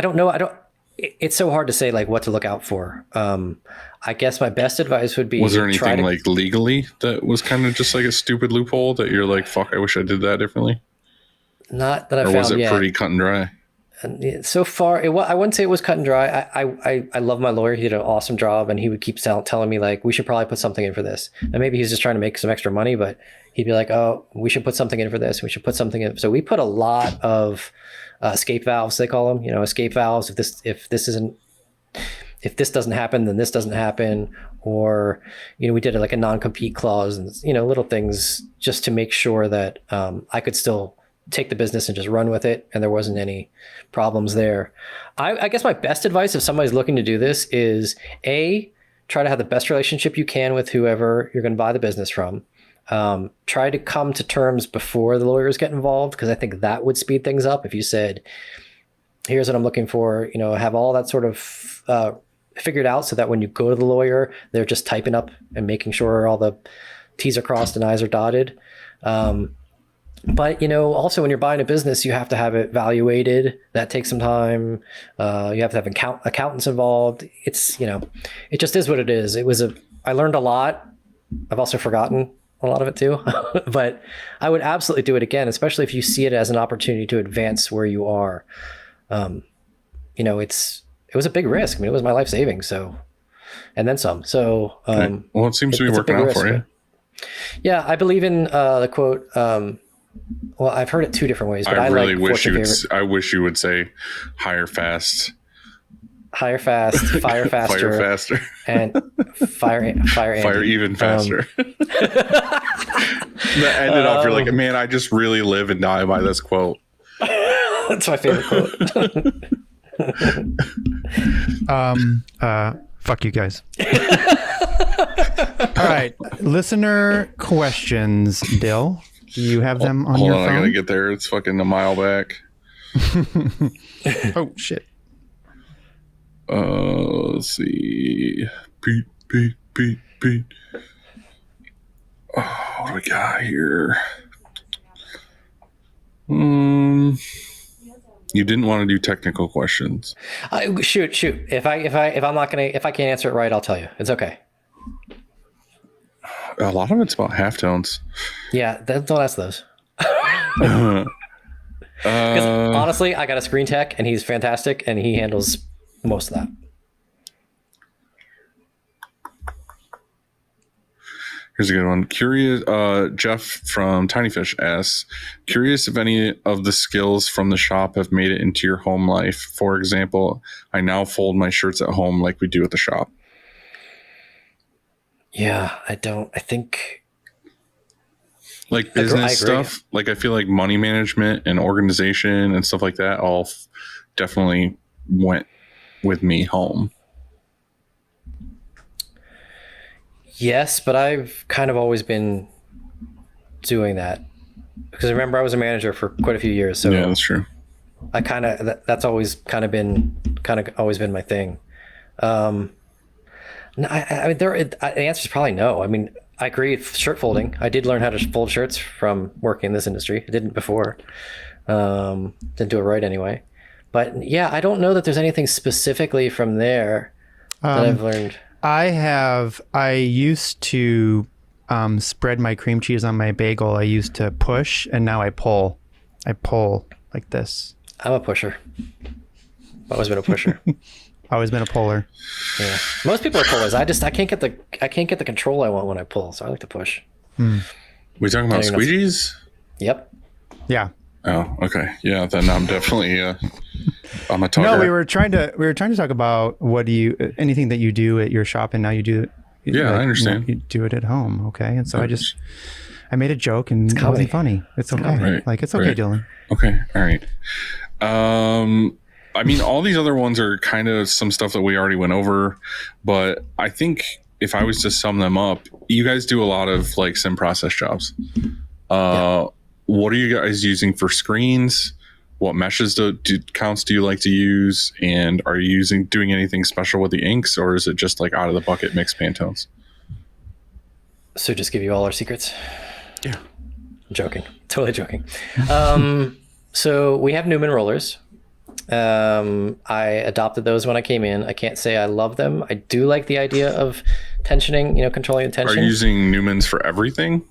don't know. It's so hard to say like what to look out for. I guess my best advice would be, was there anything like legally that was kind of just like a stupid loophole that you're like, fuck, I wish I did that differently? Not that I found yet. Or was it yet. pretty cut and dry? And so far, I wouldn't say it was cut and dry. I love my lawyer. He did an awesome job, and he would keep telling me like, we should probably put something in for this. And maybe he's just trying to make some extra money, but he'd be like, oh, we should put something in for this. We should put something in. So we put a lot of escape valves, they call them, escape valves. If this doesn't happen, then this doesn't happen. Or, we did like a non-compete clause and, little things just to make sure that I could still take the business and just run with it, and there wasn't any problems there. I guess my best advice if somebody's looking to do this is try to have the best relationship you can with whoever you're going to buy the business from. Try to come to terms before the lawyers get involved, because I think that would speed things up. If you said, here's what I'm looking for, have all that sort of figured out so that when you go to the lawyer, they're just typing up and making sure all the T's are crossed and I's are dotted. But, also when you're buying a business, you have to have it valuated. That takes some time. You have to have accountants involved. It's, it just is what it is. I learned a lot. I've also forgotten a lot of it too, but I would absolutely do it again, especially if you see it as an opportunity to advance where you are. It was a big risk. I mean, it was my life savings. So, and then some. So, well, it seems to be working out for you. Yeah, I believe in the quote. Well, I've heard it two different ways, but I really wish I wish you would say hire fast, fire faster, fire faster, and fire even faster. That ended up. You're like, man, I just really live and die by this quote. That's my favorite quote. Fuck you guys. All right, listener questions, Dill. Do you have them on your phone? Hold on, I gotta get there. It's fucking a mile back. Oh shit. Let's see. Pete. Oh, what do we got here? You didn't want to do technical questions. Shoot. If I can't answer it right, I'll tell you. It's okay. A lot of it's about halftones. Yeah, don't ask those. Because honestly, I got a screen tech, and he's fantastic, and he handles most of that. Here's a good one. Curious, Jeff from Tiny Fish asks, curious if any of the skills from the shop have made it into your home life. For example, I now fold my shirts at home like we do at the shop. Yeah, I think like business stuff. Like I feel like money management and organization and stuff like that all definitely went with me home. Yes, but I've kind of always been doing that because remember I was a manager for quite a few years. So yeah, that's true. I that's always been my thing. No, I mean, the answer is probably no. I mean, I agree with shirt folding. I did learn how to fold shirts from working in this industry. I didn't before. Didn't do it right anyway. But yeah, I don't know that there's anything specifically from there that I've learned. I used to spread my cream cheese on my bagel. I used to push, and now I pull. I pull like this. I'm a pusher. I've always been a pusher. Always been a puller. Yeah. Most people are pullers. I can't get the control I want when I pull, so I like to push. We talking about squeegees? Yep. Yeah. Oh, okay. Yeah, then I'm definitely I'm a talker. No, we were trying to talk about anything that you do at your shop, and now you do. Yeah, I understand. You do it at home, okay? And so I made a joke, and it wasn't funny. It's okay. Right, Like it's okay, right. Dylan. Okay, all right. I mean, all these other ones are kind of some stuff that we already went over, but I think if I was to sum them up, you guys do a lot of like sim process jobs. What are you guys using for screens? What meshes counts do you like to use? And are you doing anything special with the inks, or is it just like out of the bucket mixed Pantones? So just give you all our secrets? Yeah. I'm joking. Totally joking. So we have Newman rollers. I adopted those when I came in. I can't say I love them. I do like the idea of tensioning, controlling the tension. Are you using Newmans for everything?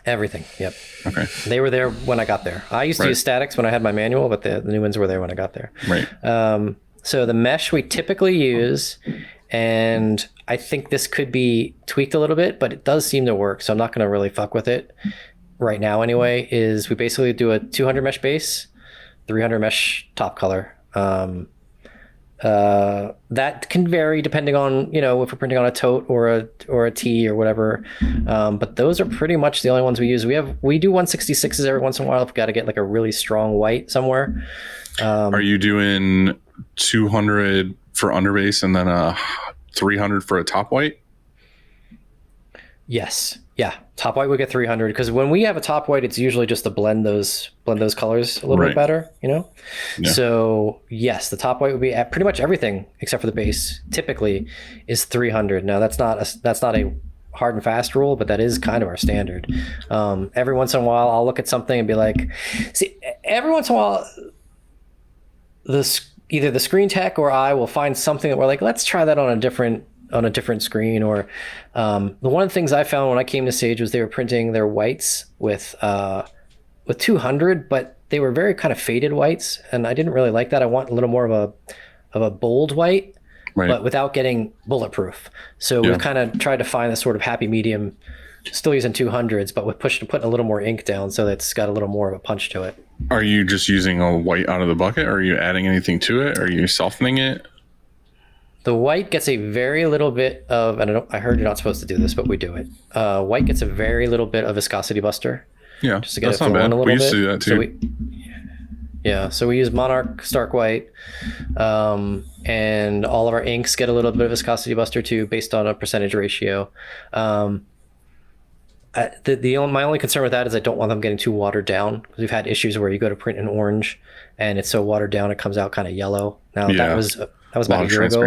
Everything. Yep. Okay. They were there when I got there. I used to use statics when I had my manual, but the new ones were there when I got there. Right. So the mesh we typically use, and I think this could be tweaked a little bit, but it does seem to work. So I'm not going to really fuck with it right now anyway, is we basically do a 200 mesh base, 300 mesh top color. That can vary depending on, if we're printing on a tote or a tee or whatever. But those are pretty much the only ones we use. We do 166s every once in a while if we've got to get like a really strong white somewhere. Are you doing 200 for underbase and then a 300 for a top white? Yes. Yeah. Top white we get 300 because when we have a top white, it's usually just to blend those colors a little bit better, Yeah. So yes, the top white would be at pretty much everything except for the base typically is 300. Now that's not a hard and fast rule, but that is kind of our standard. Every once in a while I'll look at something and be like, see, every once in a while either the screen tech or I will find something that we're like, let's try that on a different screen. Or one of the things I found when I came to Sage was they were printing their whites with 200, but they were very kind of faded whites, and I didn't really like that. I want a little more of a bold white, but without getting bulletproof. So we've kind of tried to find this sort of happy medium, still using 200s, but with putting a little more ink down so that it's got a little more of a punch to it. Are you just using a white out of the bucket? Or are you adding anything to it? Are you softening it? The white gets a very little bit of, and I heard you're not supposed to do this, but we do it. White gets a very little bit of viscosity buster. Yeah, just to get that's it not flowing bad. a little We used bit. to do that too. So we use Monarch Stark White, and all of our inks get a little bit of viscosity buster too, based on a percentage ratio. My only concern with that is I don't want them getting too watered down, because we've had issues where you go to print in orange and it's so watered down it comes out kind of yellow. Now that was about a year ago.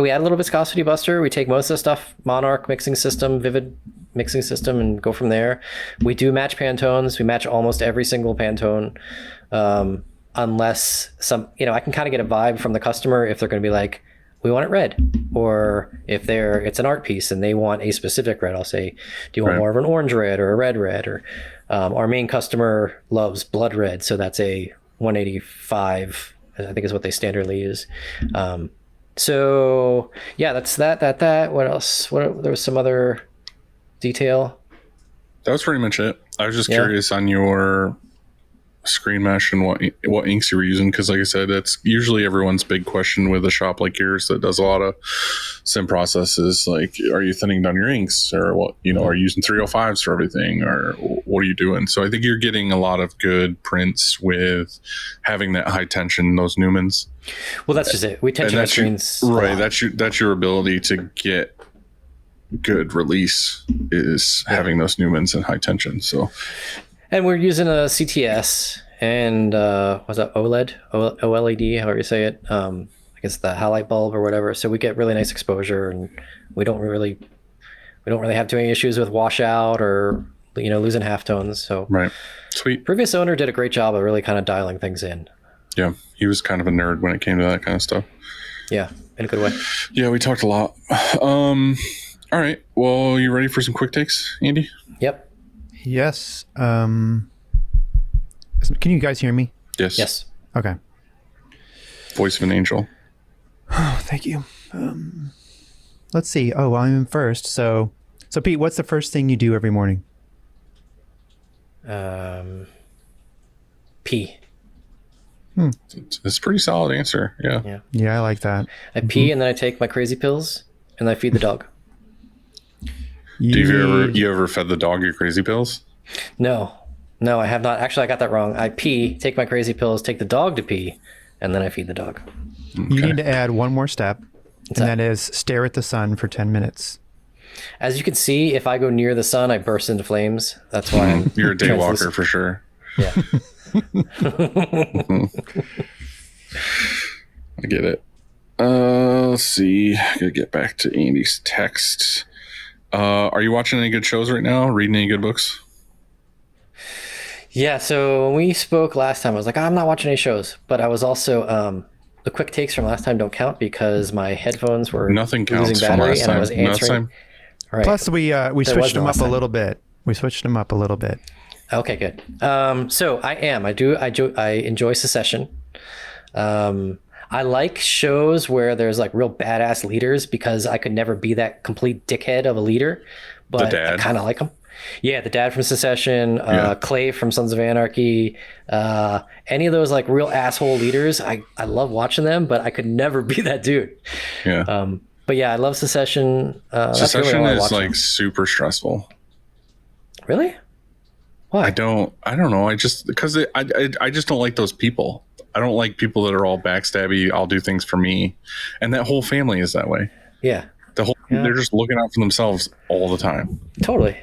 We add a little viscosity buster. We take most of the stuff, Monarch mixing system, Vivid mixing system, and go from there. We do match Pantones. We match almost every single Pantone, unless I can kind of get a vibe from the customer if they're going to be like, we want it red, or if it's an art piece and they want a specific red, I'll say, do you want more of an orange red or a red red? Or our main customer loves blood red, so that's a 185, I think is what they standardly use. So yeah, that's that. What else? There was some other detail. That was pretty much it. I was just curious on your screen mesh and what inks you were using, because like I said, that's usually everyone's big question with a shop like yours that does a lot of sim processes. Like, are you thinning down your inks, or what? Are you using 305s for everything, or what are you doing? So I think you're getting a lot of good prints with having that high tension, those Newmans. Well, that's just it. We tension our screens, right? That's your ability to get good release, is having those Newmans and high tension. So. And we're using a CTS and what's that, OLED, however you say it. I guess the halide bulb or whatever. So we get really nice exposure, and we don't really have too many issues with washout or losing halftones. So right, sweet. Previous owner did a great job of really kind of dialing things in. Yeah, he was kind of a nerd when it came to that kind of stuff. Yeah, in a good way. Yeah, we talked a lot. All right. Well, you ready for some quick takes, Andy? Yep. Yes. Can you guys hear me? Yes. Yes. Okay. Voice of an angel. Oh, thank you. Let's see. Oh, well, I'm in first. So Pete, what's the first thing you do every morning? Pee. It's a pretty solid answer. Yeah. Yeah, I like that. I pee and then I take my crazy pills and I feed the dog. Do you ever fed the dog your crazy pills? No, I have not. Actually, I got that wrong. I pee, take my crazy pills, take the dog to pee, and then I feed the dog. You need to add one more step, What's and that? that is stare at the sun for 10 minutes. As you can see, if I go near the sun, I burst into flames. That's why I'm You're a day walker translucent. for sure. Yeah. I get it. Let's see. Gotta get back to Andy's text. Are you watching any good shows right now? Reading any good books? Yeah, so when we spoke last time, I was like, I'm not watching any shows. But I was also, the quick takes from last time don't count because my headphones were Nothing counts losing from battery last and I time. was Last answering. time? All right. Plus, we switched was them up last a time. little bit. Okay, good. So I enjoy Secession. I like shows where there's like real badass leaders because I could never be that complete dickhead of a leader, but dad. I kind of like them. Yeah, the dad from Secession, Clay from Sons of Anarchy, any of those like real asshole leaders. I love watching them, but I could never be that dude. Yeah. But yeah, I love Secession. That's really Secession all I is watch like now. super stressful. Really? Why? I don't know. I just because I just don't like those people. I don't like people that are all backstabby. I'll do things for me, and that whole family is that way. Yeah, They're just looking out for themselves all the time. totally.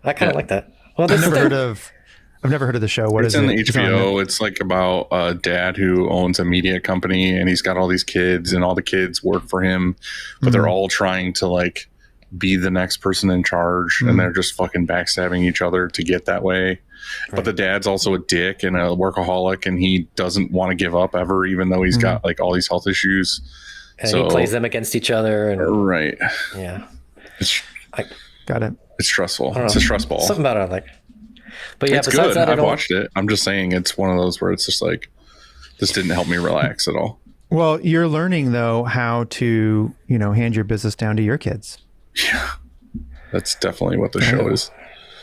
I kind of like that. Well, I've never heard of the show. What It's is on it? the It's on HBO. It's like about a dad who owns a media company, and he's got all these kids, and all the kids work for him, but they're all trying to like be the next person in charge, and they're just fucking backstabbing each other to get that way. But the dad's also a dick and a workaholic, and he doesn't want to give up ever, even though he's got like all these health issues. And he plays them against each other, and Right. yeah, It's Got it. stressful. I don't It's know. a stress ball. Something about it I like. But yeah, It's besides good. that, I I've don't. watched it. I'm just saying it's one of those where it's just like, this didn't help me relax at all. Well, you're learning though how to, hand your business down to your kids, Yeah. That's definitely what the show is.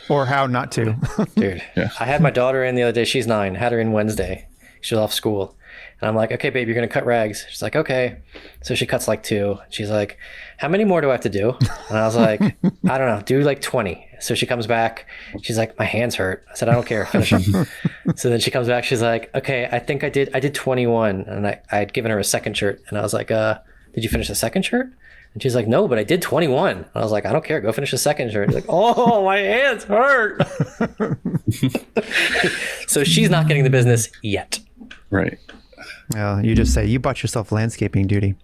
or how not to. Dude, Yeah. I had my daughter in the other day. She's 9. Had her in Wednesday. She was off school. And I'm like, okay, babe, you're going to cut rags. She's like, okay. So she cuts like 2. She's like, how many more do I have to do? And I was like, I don't know, do like 20. So she comes back. She's like, my hands hurt. I said, I don't care. Finish them. So then she comes back. She's like, okay, I think I did 21. And I had given her a second shirt. And I was like, did you finish the second shirt? And she's like, no, but I did 21. And I was like, I don't care. Go finish the second shirt. She's like, oh, my hands hurt. So she's not getting the business yet. Right. Well, you just say you bought yourself landscaping duty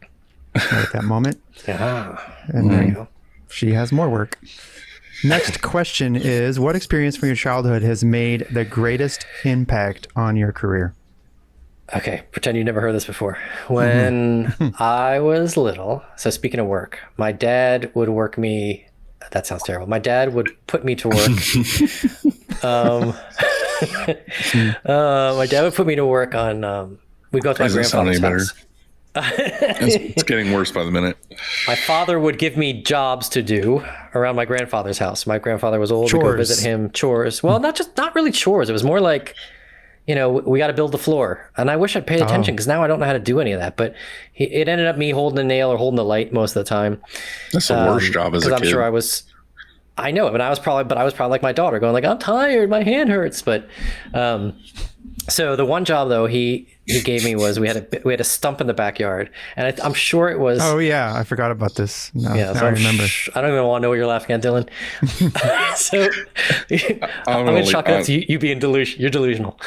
right at that moment, Yeah. and There you then go. she has more work. Next question is, what experience from your childhood has made the greatest impact on your career? Okay, pretend you never heard this before. When I was little, so speaking of work, my dad would work me. That sounds terrible. My dad would put me to work. My dad would put me to work on. We'd go to my Doesn't sound any grandfather's better. house. It's getting worse by the minute. My father would give me jobs to do around my grandfather's house. My grandfather was old. We'd go Chores. visit him. Chores. Well, not really chores. It was more like, we got to build the floor. And I wish I'd paid attention because now I don't know how to do any of that. But it ended up me holding a nail or holding the light most of the time. That's the worst job as a Because kid. I'm sure I know it, but I was probably like my daughter going like, I'm tired, my hand hurts. But so the one job though he gave me was we had a stump in the backyard, and I'm sure it was. Oh yeah, I forgot about this. No, Yeah, now so I remember. I don't even want to know what you're laughing at, Dylan. So I'm gonna chalk it up to you being delusional. You're delusional.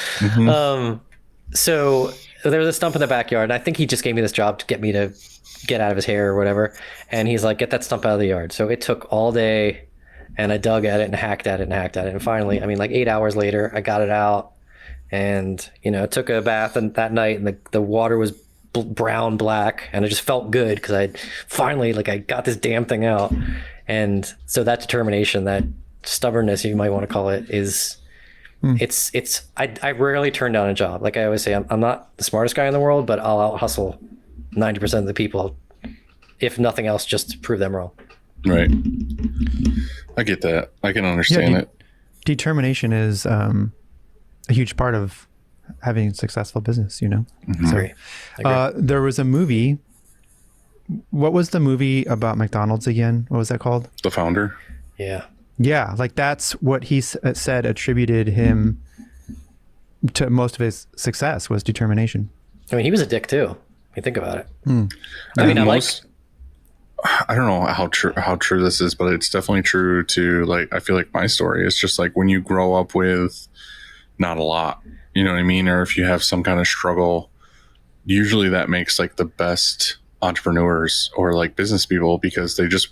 So there was a stump in the backyard, and I think he just gave me this job to get me to get out of his hair or whatever. And he's like, get that stump out of the yard. So it took all day, and I dug at it and hacked at it and hacked at it. And finally, like 8 hours later, I got it out, and took a bath that night, and the water was brown black, and it just felt good because I finally I got this damn thing out. And so that determination, that stubbornness, you might want to call it, is I rarely turn down a job. Like I always say, I'm not the smartest guy in the world, but I'll out hustle 90% of the people, if nothing else, just to prove them wrong. Right. I get that. I can understand it. Determination is a huge part of having a successful business, you know? Mm-hmm. I agree. There was a movie. What was the movie about McDonald's again? What was that called? The Founder. Yeah. Yeah, like that's what he said attributed him to most of his success was determination. I mean, he was a dick too. I mean, think about it. I mean, I don't know how true this is, but it's definitely true to like, I feel like my story is just like when you grow up with not a lot, you know what I mean? Or if you have some kind of struggle, usually that makes like the best entrepreneurs or like business people because they just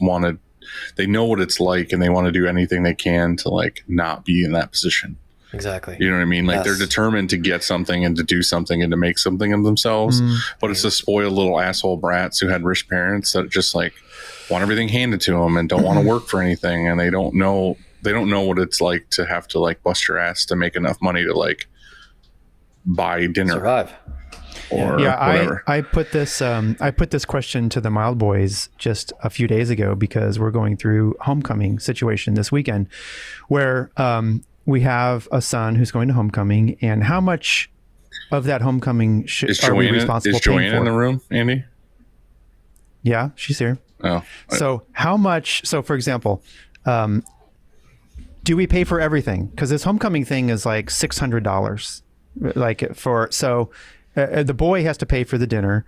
they know what it's like and they want to do anything they can to like not be in that position. Exactly. You know what I mean? Like they're determined to get something and to do something and to make something of themselves. But it's the spoiled little asshole brats who had rich parents that just like want everything handed to them and don't want to work for anything. And they don't know what it's like to have to like bust your ass to make enough money to like buy dinner. Survive. Or whatever. I put this question to the Mild Boys just a few days ago because we're going through homecoming situation this weekend where we have a son who's going to homecoming, and how much of that homecoming are we responsible for? Is Joanna in the room, Andy? Yeah, she's here. Oh. So how much, for example, do we pay for everything? Because this homecoming thing is like $600. The boy has to pay for the dinner,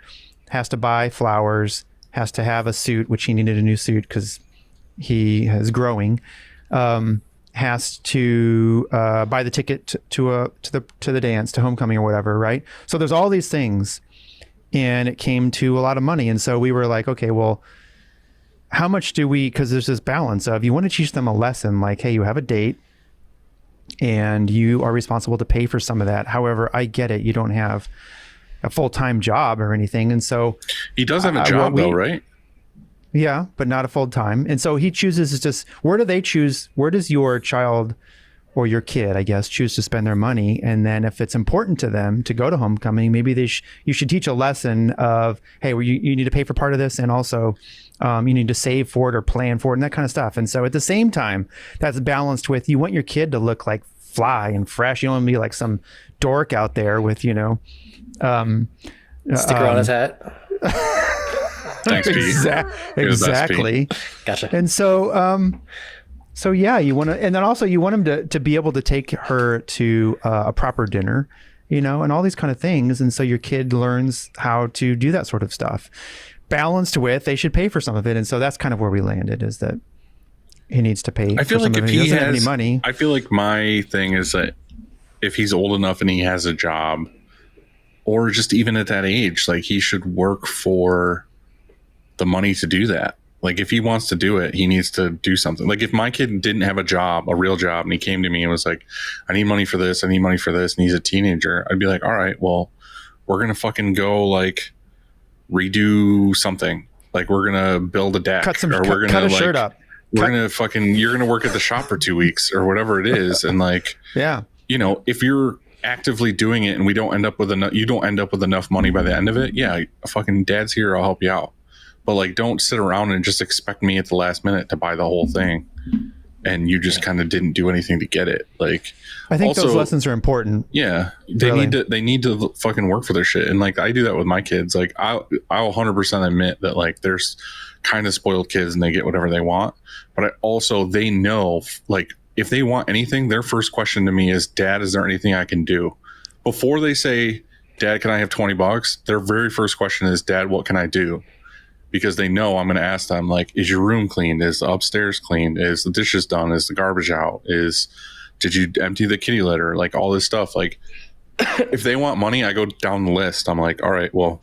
has to buy flowers, has to have a suit, which he needed a new suit because he is growing, has to buy the ticket to the dance, to homecoming or whatever, right? So there's all these things, and it came to a lot of money. And so we were like, okay, well, how much do we? Because there's this balance of you want to teach them a lesson, like, hey, you have a date, and you are responsible to pay for some of that. However, I get it. You don't have a full-time job or anything. And so he does have a job though, right? Yeah, but not a full-time. And so he chooses just, where does your child or your kid, I guess, choose to spend their money? And then if it's important to them to go to homecoming, maybe you should teach a lesson of, hey, well, you need to pay for part of this. And also you need to save for it or plan for it and that kind of stuff. And so at the same time, that's balanced with, you want your kid to look like fly and fresh. You don't want to be like some dork out there with, sticker on his hat. Thanks, Pete. Exactly. Gotcha. And so yeah, you want to, and then also you want him to be able to take her to a proper dinner, and all these kind of things. And so your kid learns how to do that sort of stuff, balanced with they should pay for some of it. And so that's kind of where we landed, is that he needs to pay. I feel like if he doesn't have any money. I feel like my thing is that if he's old enough and he has a job, or just even at that age, like he should work for the money to do that. Like if he wants to do it, he needs to do something. Like if my kid didn't have a real job, and he came to me and was like, I need money for this, and he's a teenager, I'd be like, all right, well, we're going to fucking go like redo something. Like we're going to build a deck, cut a shirt up. You're going to work at the shop for 2 weeks or whatever it is. And like, yeah, if you're actively doing it and you don't end up with enough money by the end of it, yeah, fucking dad's here, I'll help you out. But like, don't sit around and just expect me at the last minute to buy the whole thing, and you just kind of didn't do anything to get it. Like, I think those lessons are important. Yeah, they need to fucking work for their shit. And like, I do that with my kids. Like, I'll 100% admit that like there's kind of spoiled kids and they get whatever they want. But they know, like, if they want anything, their first question to me is, Dad, is there anything I can do? Before they say, Dad, can I have $20? Their very first question is, Dad, what can I do? Because they know I'm going to ask them, like, is your room cleaned? Is the upstairs cleaned? Is the dishes done? Is the garbage out? Did you empty the kitty litter? Like all this stuff. Like if they want money, I go down the list. I'm like, all right, well,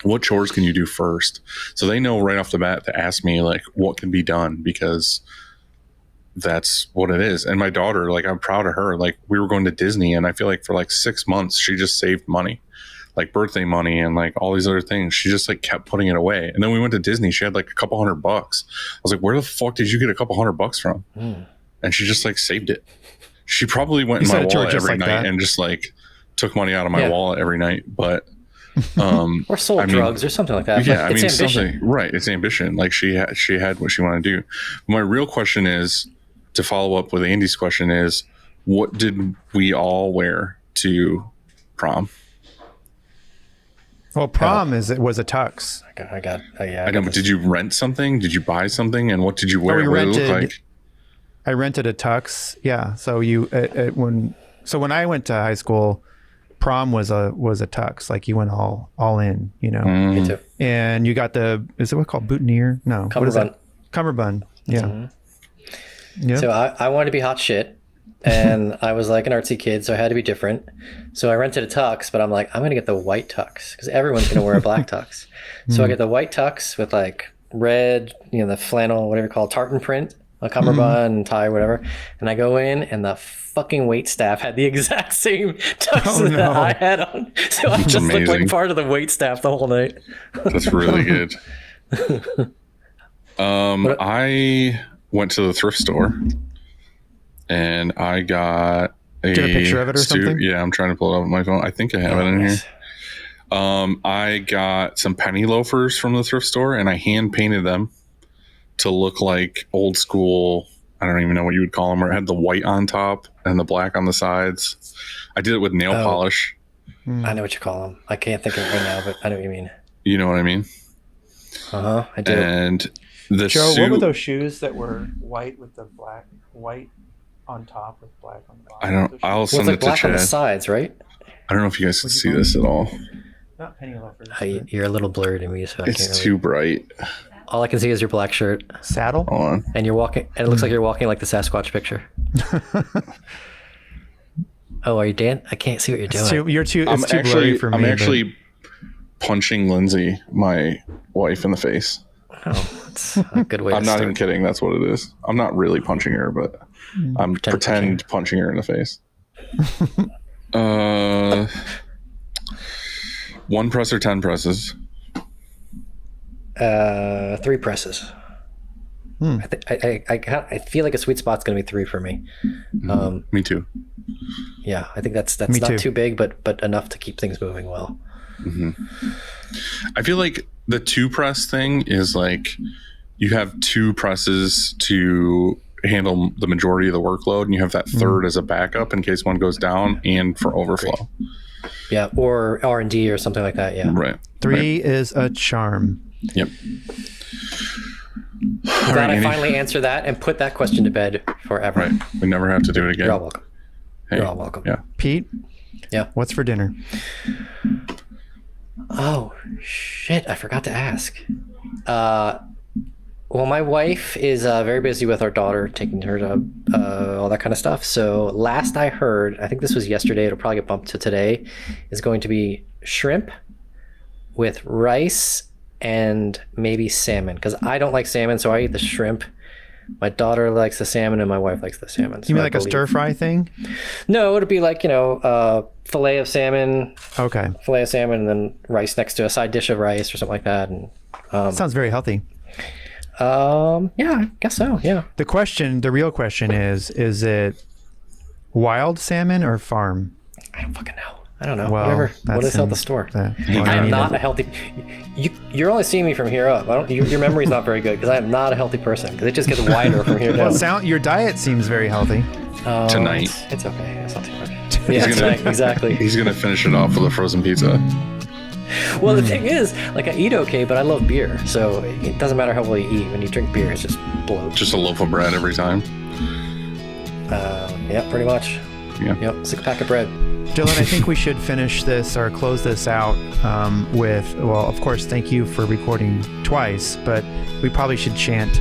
what chores can you do first? So they know right off the bat to ask me like what can be done, because that's what it is. And my daughter, like, I'm proud of her. Like we were going to Disney, and I feel like for like 6 months, she just saved money. Like birthday money and like all these other things. She just like kept putting it away. And then we went to Disney. She had like a couple $100. I was like, where the fuck did you get a couple $100 from? And she just like saved it. She probably went You in said my it to her wallet just every like night that. and just like took money out of my Yeah. wallet every night. But Or sold I mean, drugs or something like that. yeah, But I it's mean, ambition. something, right? It's ambition. Like she had what she wanted to do. My real question is, to follow up with Andy's question, is what did we all wear to prom? Well, prom was a tux. I know, but did you rent something? Did you buy something? And what did you wear? we What did it look rented- like? I rented a tux. Yeah. So when I went to high school, prom was a tux. Like you went all in, you know. Me too. And you got is it what called boutonniere? No. What is that? Cummerbund. Yeah. Yeah. So I wanted to be hot shit, and I was like an artsy kid, so I had to be different. So I rented a tux, but I'm like, I'm gonna get the white tux because everyone's gonna wear a black tux. So I get the white tux with like red, the flannel, whatever you call it, tartan print, a cummerbund, tie, whatever. And I go in, and the fucking wait staff had the exact same tux that I had on. So I just looked like amazing. part of the wait staff the whole night. That's really good. I went to the thrift store and I got you have a picture of it or something? Yeah, I'm trying to pull it up on my phone. I think I have it in here. I got some penny loafers from the thrift store and I hand painted them to look like old school. I don't even know what you would call them, where it had the white on top and the black on the sides. I did it with nail polish. I know what you call them. I can't think of it right now, but I know what you mean. You know what I mean? I do. And the Joe, suit, what were those shoes that were white with the white on top with black on the bottom? I'll Well, it's send like it to black on the Chad. sides, right? I don't know if you guys can see this at all. Not penny loafers. You're a little blurred to me, so I can't It's really. too bright. All I can see is your black shirt, Saddle? Hold on. and you're walking. And it looks like you're walking like the Sasquatch picture. Oh, are you Dan? I can't see what you're doing. It's too blurry for me. I'm but- actually punching Lindsay, my wife, in the face. Oh, that's a good way. I'm to not start. even kidding. That's what it is. I'm not really punching her, but I'm pretend punching her in the face. One press or 10 presses? 3 presses. I feel like a sweet spot's gonna be 3 for me. Me too. Yeah, I think that's Me not too. too big, but enough to keep things moving well. I feel like the 2 press thing is like you have 2 presses to handle the majority of the workload, and you have that third as a backup in case one goes down and for overflow. Yeah, or R&D or something like that. Yeah. Right. 3 is a charm. Yep. I'm glad I finally answered that and put that question to bed forever. Right. We never have to do it again. You're all welcome. Hey, You're all welcome. Yeah. Pete? Yeah. What's for dinner? Oh, shit. I forgot to ask. Well, my wife is very busy with our daughter, taking her to all that kind of stuff. So last I heard, I think this was yesterday, it'll probably get bumped to today, is going to be shrimp with rice and maybe salmon. Because I don't like salmon, so I eat the shrimp. My daughter likes the salmon and my wife likes the salmon. You mean like a stir fry thing? No, it'd be like, fillet of salmon, Okay. and then rice next to a side dish of rice or something like that. And Sounds very healthy. yeah, I guess so. Yeah. The real question is it wild salmon or farm? I don't fucking know. I don't know. Well, Whatever. What that's is at the in- store? that- I am not a healthy. You're only seeing me from here up. Your memory's not very good because I am not a healthy person. Because it just gets wider from here down. Your diet seems very healthy. Tonight. It's okay. It's not too much. He's Yeah, gonna- tonight, exactly. He's going to finish it off with a frozen pizza. Well, the thing is, like, I eat okay, but I love beer, so it doesn't matter how well you eat. When you drink beer, it's just bloat. Just a loaf of bread every time. Yeah, pretty much. Yeah. Yep, 6-pack of bread. Dylan, I think we should finish this or close this out with, well, of course, thank you for recording twice, but we probably should chant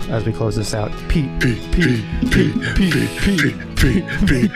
as we close this out. Pete, Pete, Pete, Pete, Pete, Pete, Pete, Pete.